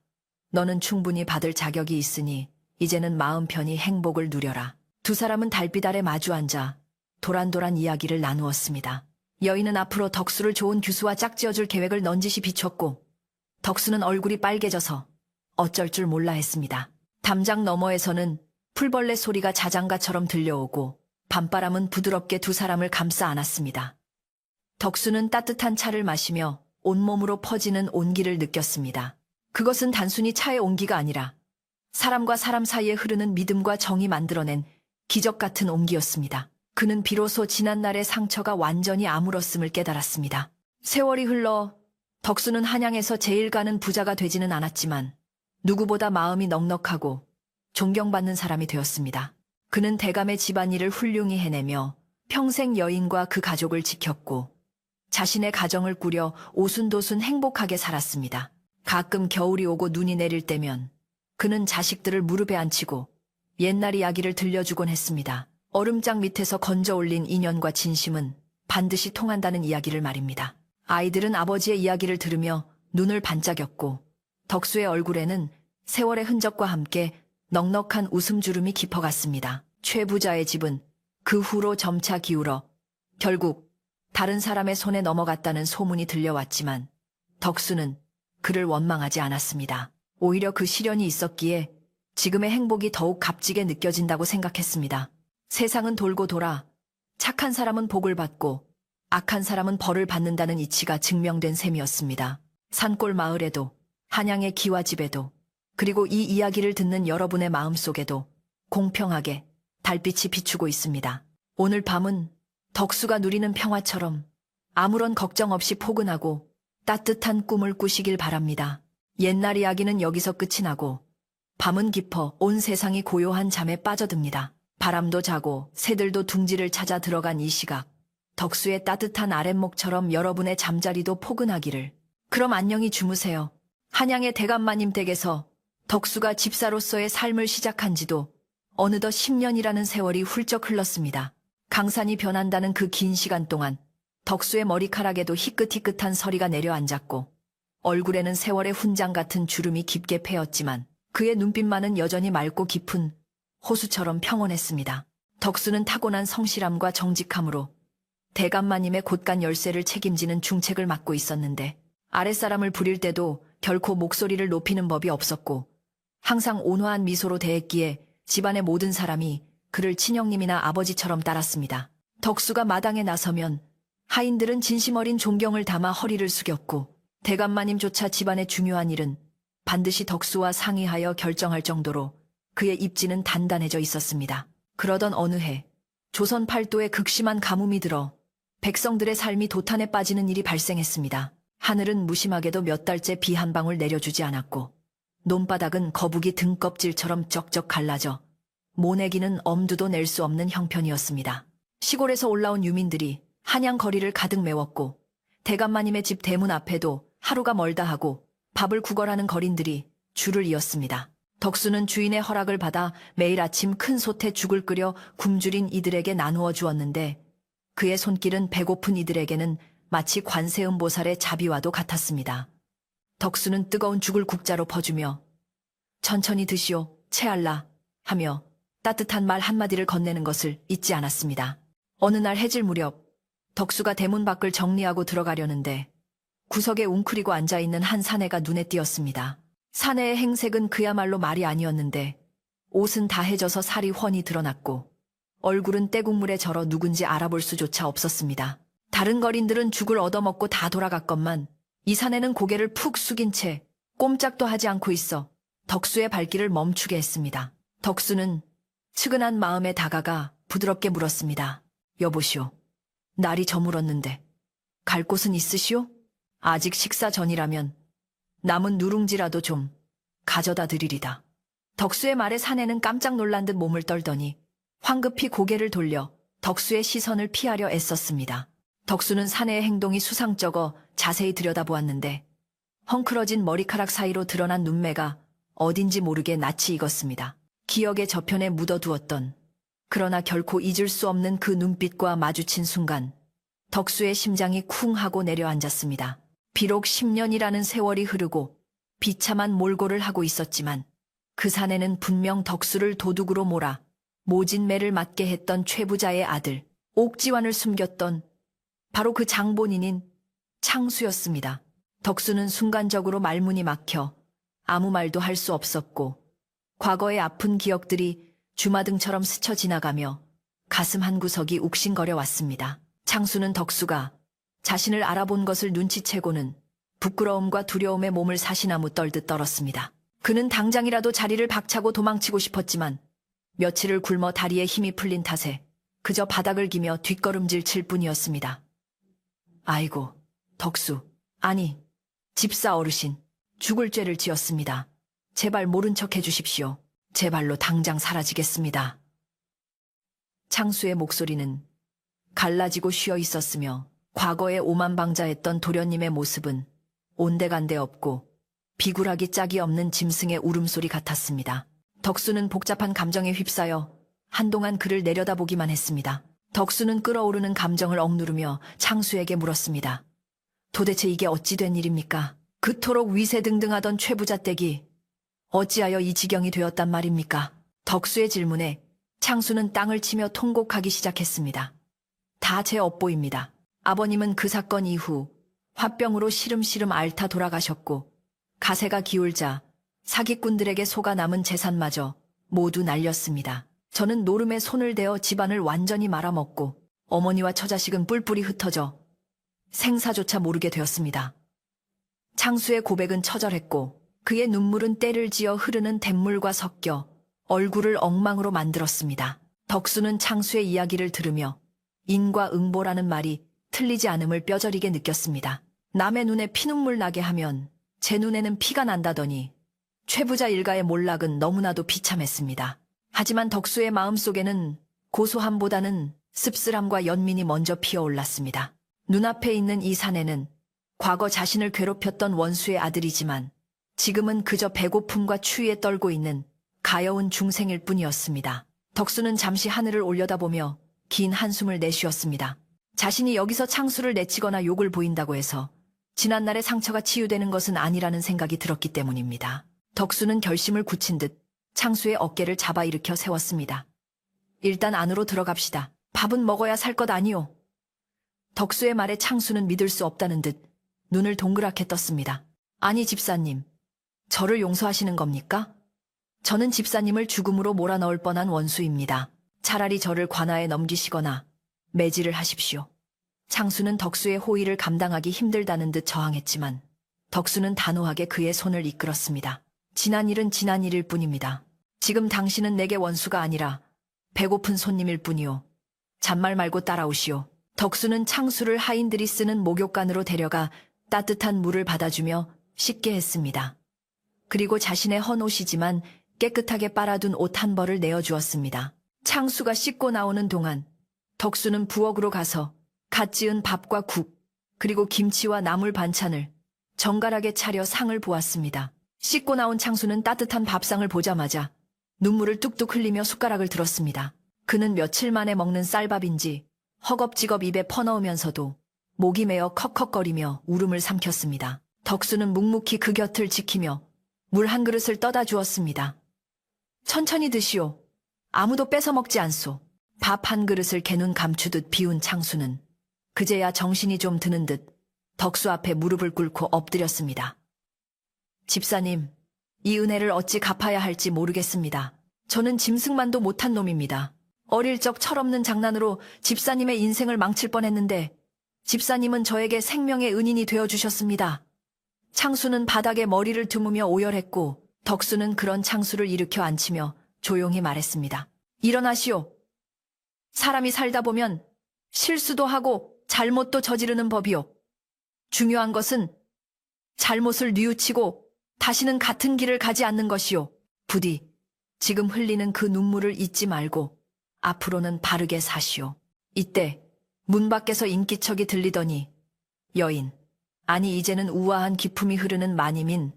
너는 충분히 받을 자격이 있으니 이제는 마음 편히 행복을 누려라. 두 사람은 달빛 아래 마주 앉아 도란도란 이야기를 나누었습니다. 여인은 앞으로 덕수를 좋은 교수와 짝지어줄 계획을 넌지시 비췄고 덕수는 얼굴이 빨개져서 어쩔 줄 몰라 했습니다. 담장 너머에서는 풀벌레 소리가 자장가처럼 들려오고 밤바람은 부드럽게 두 사람을 감싸 안았습니다. 덕수는 따뜻한 차를 마시며 온몸으로 퍼지는 온기를 느꼈습니다. 그것은 단순히 차의 온기가 아니라 사람과 사람 사이에 흐르는 믿음과 정이 만들어낸 기적 같은 온기였습니다. 그는 비로소 지난날의 상처가 완전히 아물었음을 깨달았습니다. 세월이 흘러 덕수는 한양에서 제일 가는 부자가 되지는 않았지만 누구보다 마음이 넉넉하고 존경받는 사람이 되었습니다. 그는 대감의 집안일을 훌륭히 해내며 평생 여인과 그 가족을 지켰고 자신의 가정을 꾸려 오순도순 행복하게 살았습니다. 가끔 겨울이 오고 눈이 내릴 때면 그는 자식들을 무릎에 앉히고 옛날 이야기를 들려주곤 했습니다. 얼음장 밑에서 건져 올린 인연과 진심은 반드시 통한다는 이야기를 말입니다. 아이들은 아버지의 이야기를 들으며 눈을 반짝였고 덕수의 얼굴에는 세월의 흔적과 함께 넉넉한 웃음주름이 깊어갔습니다. 최 부자의 집은 그 후로 점차 기울어 결국 다른 사람의 손에 넘어갔다는 소문이 들려왔지만 덕수는 그를 원망하지 않았습니다. 오히려 그 시련이 있었기에 지금의 행복이 더욱 값지게 느껴진다고 생각했습니다. 세상은 돌고 돌아 착한 사람은 복을 받고 악한 사람은 벌을 받는다는 이치가 증명된 셈이었습니다. 산골 마을에도 한양의 기와집에도 그리고 이 이야기를 듣는 여러분의 마음속에도 공평하게 달빛이 비추고 있습니다. 오늘 밤은 덕수가 누리는 평화처럼 아무런 걱정 없이 포근하고 따뜻한 꿈을 꾸시길 바랍니다. 옛날 이야기는 여기서 끝이 나고 밤은 깊어 온 세상이 고요한 잠에 빠져듭니다. 바람도 자고 새들도 둥지를 찾아 들어간 이 시각, 덕수의 따뜻한 아랫목처럼 여러분의 잠자리도 포근하기를. 그럼 안녕히 주무세요. 한양의 대감마님 댁에서 덕수가 집사로서의 삶을 시작한 지도 어느덧 10년이라는 세월이 훌쩍 흘렀습니다. 강산이 변한다는 그 긴 시간 동안 덕수의 머리카락에도 희끗희끗한 서리가 내려앉았고 얼굴에는 세월의 훈장 같은 주름이 깊게 패였지만 그의 눈빛만은 여전히 맑고 깊은 호수처럼 평온했습니다. 덕수는 타고난 성실함과 정직함으로 대감마님의 곳간 열쇠를 책임지는 중책을 맡고 있었는데 아랫사람을 부릴 때도 결코 목소리를 높이는 법이 없었고 항상 온화한 미소로 대했기에 집안의 모든 사람이 그를 친형님이나 아버지처럼 따랐습니다. 덕수가 마당에 나서면 하인들은 진심 어린 존경을 담아 허리를 숙였고 대감마님조차 집안의 중요한 일은 반드시 덕수와 상의하여 결정할 정도로 그의 입지는 단단해져 있었습니다. 그러던 어느 해 조선 팔도에 극심한 가뭄이 들어 백성들의 삶이 도탄에 빠지는 일이 발생했습니다. 하늘은 무심하게도 몇 달째 비 한 방울 내려주지 않았고 논바닥은 거북이 등껍질처럼 쩍쩍 갈라져 모내기는 엄두도 낼 수 없는 형편이었습니다. 시골에서 올라온 유민들이 한양 거리를 가득 메웠고 대감마님의 집 대문 앞에도 하루가 멀다 하고 밥을 구걸하는 거린들이 줄을 이었습니다. 덕수는 주인의 허락을 받아 매일 아침 큰 솥에 죽을 끓여 굶주린 이들에게 나누어 주었는데 그의 손길은 배고픈 이들에게는 마치 관세음보살의 자비와도 같았습니다. 덕수는 뜨거운 죽을 국자로 퍼주며 천천히 드시오, 채알라 하며 따뜻한 말 한마디를 건네는 것을 잊지 않았습니다. 어느 날 해질 무렵 덕수가 대문 밖을 정리하고 들어가려는데 구석에 웅크리고 앉아있는 한 사내가 눈에 띄었습니다. 사내의 행색은 그야말로 말이 아니었는데 옷은 다 해져서 살이 훤히 드러났고 얼굴은 떼국물에 절어 누군지 알아볼 수조차 없었습니다. 다른 거린들은 죽을 얻어먹고 다 돌아갔건만 이 사내는 고개를 푹 숙인 채 꼼짝도 하지 않고 있어 덕수의 발길을 멈추게 했습니다. 덕수는 측은한 마음에 다가가 부드럽게 물었습니다. 여보시오. 날이 저물었는데 갈 곳은 있으시오? 아직 식사 전이라면 남은 누룽지라도 좀 가져다 드리리다. 덕수의 말에 사내는 깜짝 놀란 듯 몸을 떨더니 황급히 고개를 돌려 덕수의 시선을 피하려 애썼습니다. 덕수는 사내의 행동이 수상쩍어 자세히 들여다보았는데 헝클어진 머리카락 사이로 드러난 눈매가 어딘지 모르게 낯이 익었습니다. 기억의 저편에 묻어두었던 그러나 결코 잊을 수 없는 그 눈빛과 마주친 순간 덕수의 심장이 쿵 하고 내려앉았습니다. 비록 10년이라는 세월이 흐르고 비참한 몰골을 하고 있었지만 그 사내는 분명 덕수를 도둑으로 몰아 모진매를 맞게 했던 최부자의 아들 옥지환을 숨겼던 바로 그 장본인인 창수였습니다. 덕수는 순간적으로 말문이 막혀 아무 말도 할 수 없었고 과거의 아픈 기억들이 주마등처럼 스쳐 지나가며 가슴 한구석이 욱신거려 왔습니다. 창수는 덕수가 자신을 알아본 것을 눈치채고는 부끄러움과 두려움에 몸을 사시나무 떨듯 떨었습니다. 그는 당장이라도 자리를 박차고 도망치고 싶었지만 며칠을 굶어 다리에 힘이 풀린 탓에 그저 바닥을 기며 뒷걸음질 칠 뿐이었습니다. 아이고, 덕수, 아니, 집사 어르신, 죽을 죄를 지었습니다. 제발 모른 척 해주십시오. 제발로 당장 사라지겠습니다. 창수의 목소리는 갈라지고 쉬어 있었으며 과거에 오만방자했던 도련님의 모습은 온데간데 없고 비굴하기 짝이 없는 짐승의 울음소리 같았습니다. 덕수는 복잡한 감정에 휩싸여 한동안 그를 내려다보기만 했습니다. 덕수는 끓어오르는 감정을 억누르며 창수에게 물었습니다. 도대체 이게 어찌 된 일입니까? 그토록 위세등등하던 최부자 댁이 어찌하여 이 지경이 되었단 말입니까? 덕수의 질문에 창수는 땅을 치며 통곡하기 시작했습니다. 다 제 업보입니다. 아버님은 그 사건 이후 화병으로 시름시름 앓다 돌아가셨고 가세가 기울자 사기꾼들에게 속아 남은 재산마저 모두 날렸습니다. 저는 노름에 손을 대어 집안을 완전히 말아먹고 어머니와 처자식은 뿔뿔이 흩어져 생사조차 모르게 되었습니다. 창수의 고백은 처절했고 그의 눈물은 때를 지어 흐르는 냇물과 섞여 얼굴을 엉망으로 만들었습니다. 덕수는 창수의 이야기를 들으며 인과 응보라는 말이 틀리지 않음을 뼈저리게 느꼈습니다. 남의 눈에 피눈물 나게 하면 제 눈에는 피가 난다더니 최부자 일가의 몰락은 너무나도 비참했습니다. 하지만 덕수의 마음속에는 고소함보다는 씁쓸함과 연민이 먼저 피어올랐습니다. 눈앞에 있는 이 사내는 과거 자신을 괴롭혔던 원수의 아들이지만 지금은 그저 배고픔과 추위에 떨고 있는 가여운 중생일 뿐이었습니다. 덕수는 잠시 하늘을 올려다보며 긴 한숨을 내쉬었습니다. 자신이 여기서 창수를 내치거나 욕을 보인다고 해서 지난날의 상처가 치유되는 것은 아니라는 생각이 들었기 때문입니다. 덕수는 결심을 굳힌 듯 창수의 어깨를 잡아 일으켜 세웠습니다. 일단 안으로 들어갑시다. 밥은 먹어야 살 것 아니오. 덕수의 말에 창수는 믿을 수 없다는 듯 눈을 동그랗게 떴습니다. 아니 집사님, 저를 용서하시는 겁니까? 저는 집사님을 죽음으로 몰아넣을 뻔한 원수입니다. 차라리 저를 관아에 넘기시거나 매질을 하십시오. 창수는 덕수의 호의를 감당하기 힘들다는 듯 저항했지만 덕수는 단호하게 그의 손을 이끌었습니다. 지난 일은 지난 일일 뿐입니다. 지금 당신은 내게 원수가 아니라 배고픈 손님일 뿐이오. 잔말 말고 따라오시오. 덕수는 창수를 하인들이 쓰는 목욕간으로 데려가 따뜻한 물을 받아주며 씻게 했습니다. 그리고 자신의 헌 옷이지만 깨끗하게 빨아둔 옷 한 벌을 내어주었습니다. 창수가 씻고 나오는 동안 덕수는 부엌으로 가서 갓 지은 밥과 국, 그리고 김치와 나물 반찬을 정갈하게 차려 상을 보았습니다. 씻고 나온 창수는 따뜻한 밥상을 보자마자 눈물을 뚝뚝 흘리며 숟가락을 들었습니다. 그는 며칠 만에 먹는 쌀밥인지 허겁지겁 입에 퍼넣으면서도 목이 메어 컥컥거리며 울음을 삼켰습니다. 덕수는 묵묵히 그 곁을 지키며 물 한 그릇을 떠다 주었습니다. 천천히 드시오. 아무도 뺏어 먹지 않소. 밥 한 그릇을 개눈 감추듯 비운 창수는 그제야 정신이 좀 드는 듯 덕수 앞에 무릎을 꿇고 엎드렸습니다. 집사님, 이 은혜를 어찌 갚아야 할지 모르겠습니다. 저는 짐승만도 못한 놈입니다. 어릴 적 철없는 장난으로 집사님의 인생을 망칠 뻔했는데 집사님은 저에게 생명의 은인이 되어주셨습니다. 창수는 바닥에 머리를 두무며 오열했고 덕수는 그런 창수를 일으켜 앉히며 조용히 말했습니다. 일어나시오. 사람이 살다 보면 실수도 하고 잘못도 저지르는 법이오. 중요한 것은 잘못을 뉘우치고 다시는 같은 길을 가지 않는 것이오. 부디 지금 흘리는 그 눈물을 잊지 말고 앞으로는 바르게 사시오. 이때 문 밖에서 인기척이 들리더니 여인, 아니 이제는 우아한 기품이 흐르는 마님인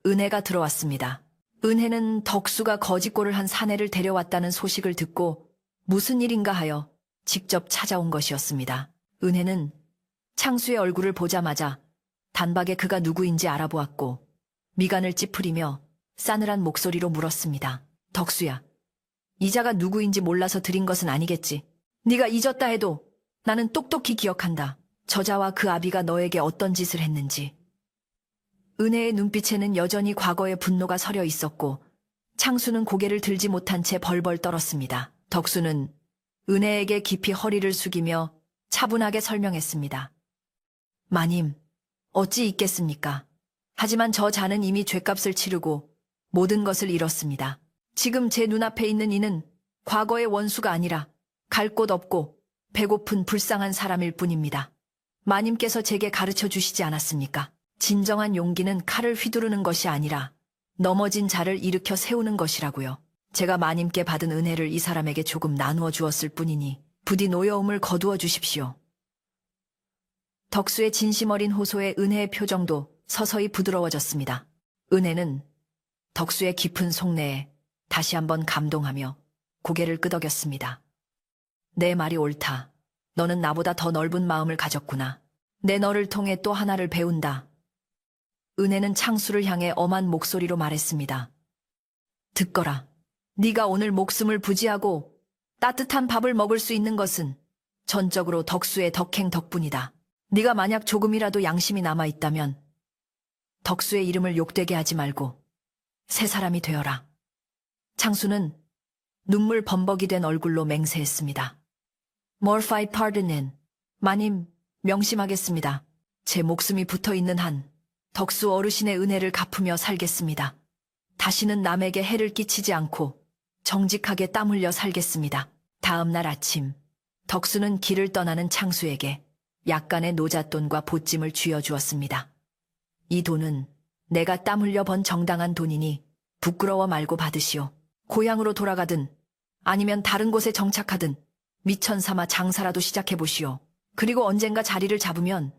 은혜가 들어왔습니다. 은혜는 덕수가 거짓골을 한 사내를 데려왔다는 소식을 듣고 무슨 일인가 하여 직접 찾아온 것이었습니다. 은혜는 창수의 얼굴을 보자마자 단박에 그가 누구인지 알아보았고 미간을 찌푸리며 싸늘한 목소리로 물었습니다. 덕수야, 이자가 누구인지 몰라서 드린 것은 아니겠지. 네가 잊었다 해도 나는 똑똑히 기억한다. 저자와 그 아비가 너에게 어떤 짓을 했는지. 은혜의 눈빛에는 여전히 과거의 분노가 서려 있었고 창수는 고개를 들지 못한 채 벌벌 떨었습니다. 덕수는 은혜에게 깊이 허리를 숙이며 차분하게 설명했습니다. 마님, 어찌 있겠습니까? 하지만 저 자는 이미 죗값을 치르고 모든 것을 잃었습니다. 지금 제 눈앞에 있는 이는 과거의 원수가 아니라 갈 곳 없고 배고픈 불쌍한 사람일 뿐입니다. 마님께서 제게 가르쳐 주시지 않았습니까? 진정한 용기는 칼을 휘두르는 것이 아니라 넘어진 자를 일으켜 세우는 것이라고요. 제가 마님께 받은 은혜를 이 사람에게 조금 나누어 주었을 뿐이니 부디 노여움을 거두어 주십시오. 덕수의 진심 어린 호소에 은혜의 표정도 서서히 부드러워졌습니다. 은혜는 덕수의 깊은 속내에 다시 한번 감동하며 고개를 끄덕였습니다. 내 말이 옳다. 너는 나보다 더 넓은 마음을 가졌구나. 내 너를 통해 또 하나를 배운다. 은혜는 창수를 향해 엄한 목소리로 말했습니다. 듣거라. 네가 오늘 목숨을 부지하고 따뜻한 밥을 먹을 수 있는 것은 전적으로 덕수의 덕행 덕분이다. 네가 만약 조금이라도 양심이 남아있다면 덕수의 이름을 욕되게 하지 말고 새 사람이 되어라. 창수는 눈물 범벅이 된 얼굴로 맹세했습니다. Morfied pardon. 마님, 명심하겠습니다. 제 목숨이 붙어있는 한 덕수 어르신의 은혜를 갚으며 살겠습니다. 다시는 남에게 해를 끼치지 않고 정직하게 땀 흘려 살겠습니다. 다음 날 아침, 덕수는 길을 떠나는 창수에게 약간의 노잣돈과 보찜을 쥐어주었습니다. 이 돈은 내가 땀 흘려 번 정당한 돈이니 부끄러워 말고 받으시오. 고향으로 돌아가든 아니면 다른 곳에 정착하든 미천 삼아 장사라도 시작해보시오. 그리고 언젠가 자리를 잡으면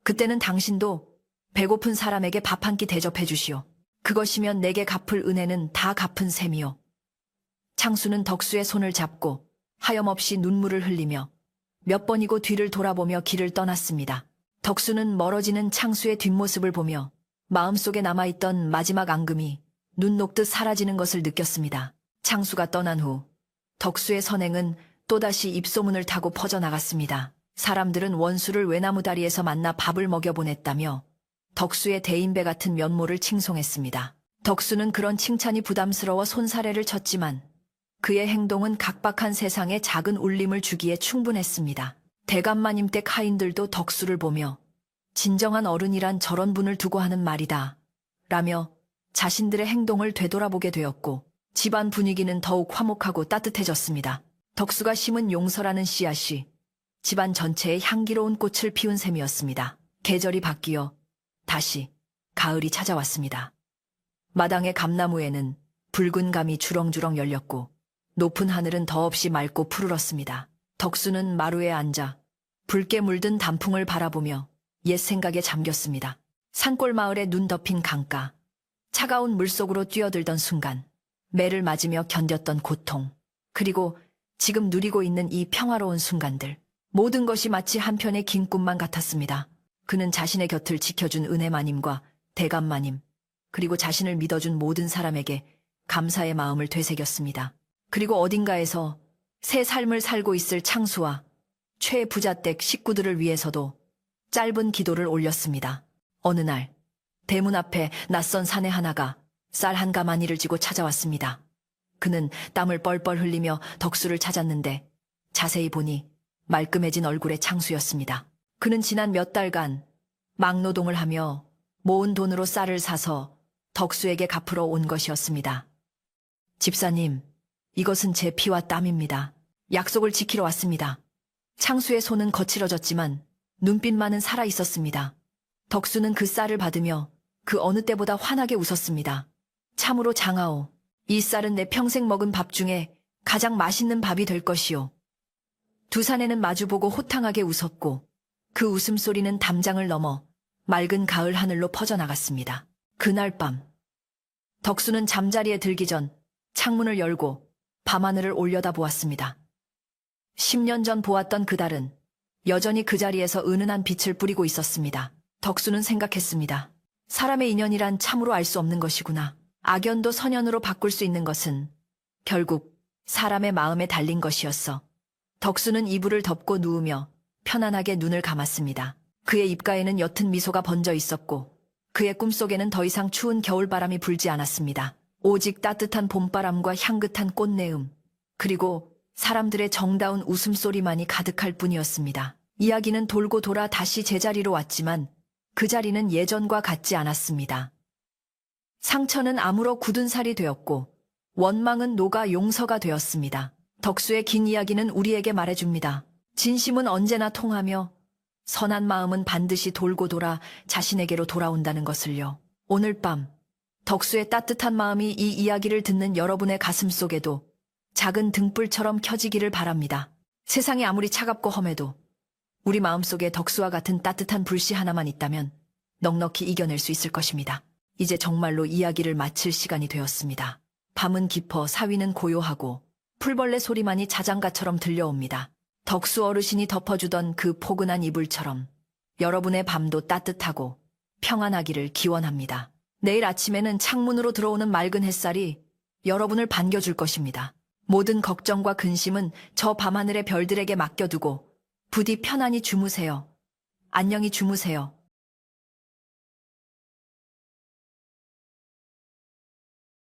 그때는 당신도 배고픈 사람에게 밥 한 끼 대접해 주시오. 그것이면 내게 갚을 은혜는 다 갚은 셈이오. 창수는 덕수의 손을 잡고 하염없이 눈물을 흘리며 몇 번이고 뒤를 돌아보며 길을 떠났습니다. 덕수는 멀어지는 창수의 뒷모습을 보며 마음속에 남아있던 마지막 앙금이 눈 녹듯 사라지는 것을 느꼈습니다. 창수가 떠난 후 덕수의 선행은 또다시 입소문을 타고 퍼져나갔습니다. 사람들은 원수를 외나무 다리에서 만나 밥을 먹여보냈다며 덕수의 대인배 같은 면모를 칭송했습니다. 덕수는 그런 칭찬이 부담스러워 손사래를 쳤지만 그의 행동은 각박한 세상에 작은 울림을 주기에 충분했습니다. 대감마님 댁 하인들도 덕수를 보며 진정한 어른이란 저런 분을 두고 하는 말이다 라며 자신들의 행동을 되돌아보게 되었고 집안 분위기는 더욱 화목하고 따뜻해졌습니다. 덕수가 심은 용서라는 씨앗이 집안 전체에 향기로운 꽃을 피운 셈이었습니다. 계절이 바뀌어 다시 가을이 찾아왔습니다. 마당의 감나무에는 붉은 감이 주렁주렁 열렸고 높은 하늘은 더없이 맑고 푸르렀습니다. 덕수는 마루에 앉아 붉게 물든 단풍을 바라보며 옛 생각에 잠겼습니다. 산골 마을에 눈 덮인 강가, 차가운 물속으로 뛰어들던 순간, 매를 맞으며 견뎠던 고통, 그리고 지금 누리고 있는 이 평화로운 순간들, 모든 것이 마치 한편의 긴 꿈만 같았습니다. 그는 자신의 곁을 지켜준 은혜마님과 대감마님, 그리고 자신을 믿어준 모든 사람에게 감사의 마음을 되새겼습니다. 그리고 어딘가에서 새 삶을 살고 있을 창수와 최부자댁 식구들을 위해서도 짧은 기도를 올렸습니다. 어느 날 대문 앞에 낯선 사내 하나가 쌀 한 가마니를 지고 찾아왔습니다. 그는 땀을 뻘뻘 흘리며 덕수를 찾았는데 자세히 보니 말끔해진 얼굴의 창수였습니다. 그는 지난 몇 달간 막노동을 하며 모은 돈으로 쌀을 사서 덕수에게 갚으러 온 것이었습니다. 집사님, 이것은 제 피와 땀입니다. 약속을 지키러 왔습니다. 창수의 손은 거칠어졌지만 눈빛만은 살아있었습니다. 덕수는 그 쌀을 받으며 그 어느 때보다 환하게 웃었습니다. 참으로 장하오. 이 쌀은 내 평생 먹은 밥 중에 가장 맛있는 밥이 될 것이오. 두 사내는 마주보고 호탕하게 웃었고 그 웃음소리는 담장을 넘어 맑은 가을 하늘로 퍼져나갔습니다. 그날 밤 덕수는 잠자리에 들기 전 창문을 열고 밤하늘을 올려다보았습니다. 10년 전 보았던 그 달은 여전히 그 자리에서 은은한 빛을 뿌리고 있었습니다. 덕수는 생각했습니다. 사람의 인연이란 참으로 알 수 없는 것이구나. 악연도 선연으로 바꿀 수 있는 것은 결국 사람의 마음에 달린 것이었어. 덕수는 이불을 덮고 누우며 편안하게 눈을 감았습니다. 그의 입가에는 옅은 미소가 번져 있었고 그의 꿈속에는 더 이상 추운 겨울바람이 불지 않았습니다. 오직 따뜻한 봄바람과 향긋한 꽃내음, 그리고 사람들의 정다운 웃음소리만이 가득할 뿐이었습니다. 이야기는 돌고 돌아 다시 제자리로 왔지만 그 자리는 예전과 같지 않았습니다. 상처는 아물어 굳은 살이 되었고 원망은 녹아 용서가 되었습니다. 덕수의 긴 이야기는 우리에게 말해줍니다. 진심은 언제나 통하며 선한 마음은 반드시 돌고 돌아 자신에게로 돌아온다는 것을요. 오늘 밤 덕수의 따뜻한 마음이 이 이야기를 듣는 여러분의 가슴 속에도 작은 등불처럼 켜지기를 바랍니다. 세상이 아무리 차갑고 험해도 우리 마음속에 덕수와 같은 따뜻한 불씨 하나만 있다면 넉넉히 이겨낼 수 있을 것입니다. 이제 정말로 이야기를 마칠 시간이 되었습니다. 밤은 깊어 사위는 고요하고 풀벌레 소리만이 자장가처럼 들려옵니다. 덕수 어르신이 덮어주던 그 포근한 이불처럼 여러분의 밤도 따뜻하고 평안하기를 기원합니다. 내일 아침에는 창문으로 들어오는 맑은 햇살이 여러분을 반겨줄 것입니다. 모든 걱정과 근심은 저 밤하늘의 별들에게 맡겨두고 부디 편안히 주무세요. 안녕히 주무세요.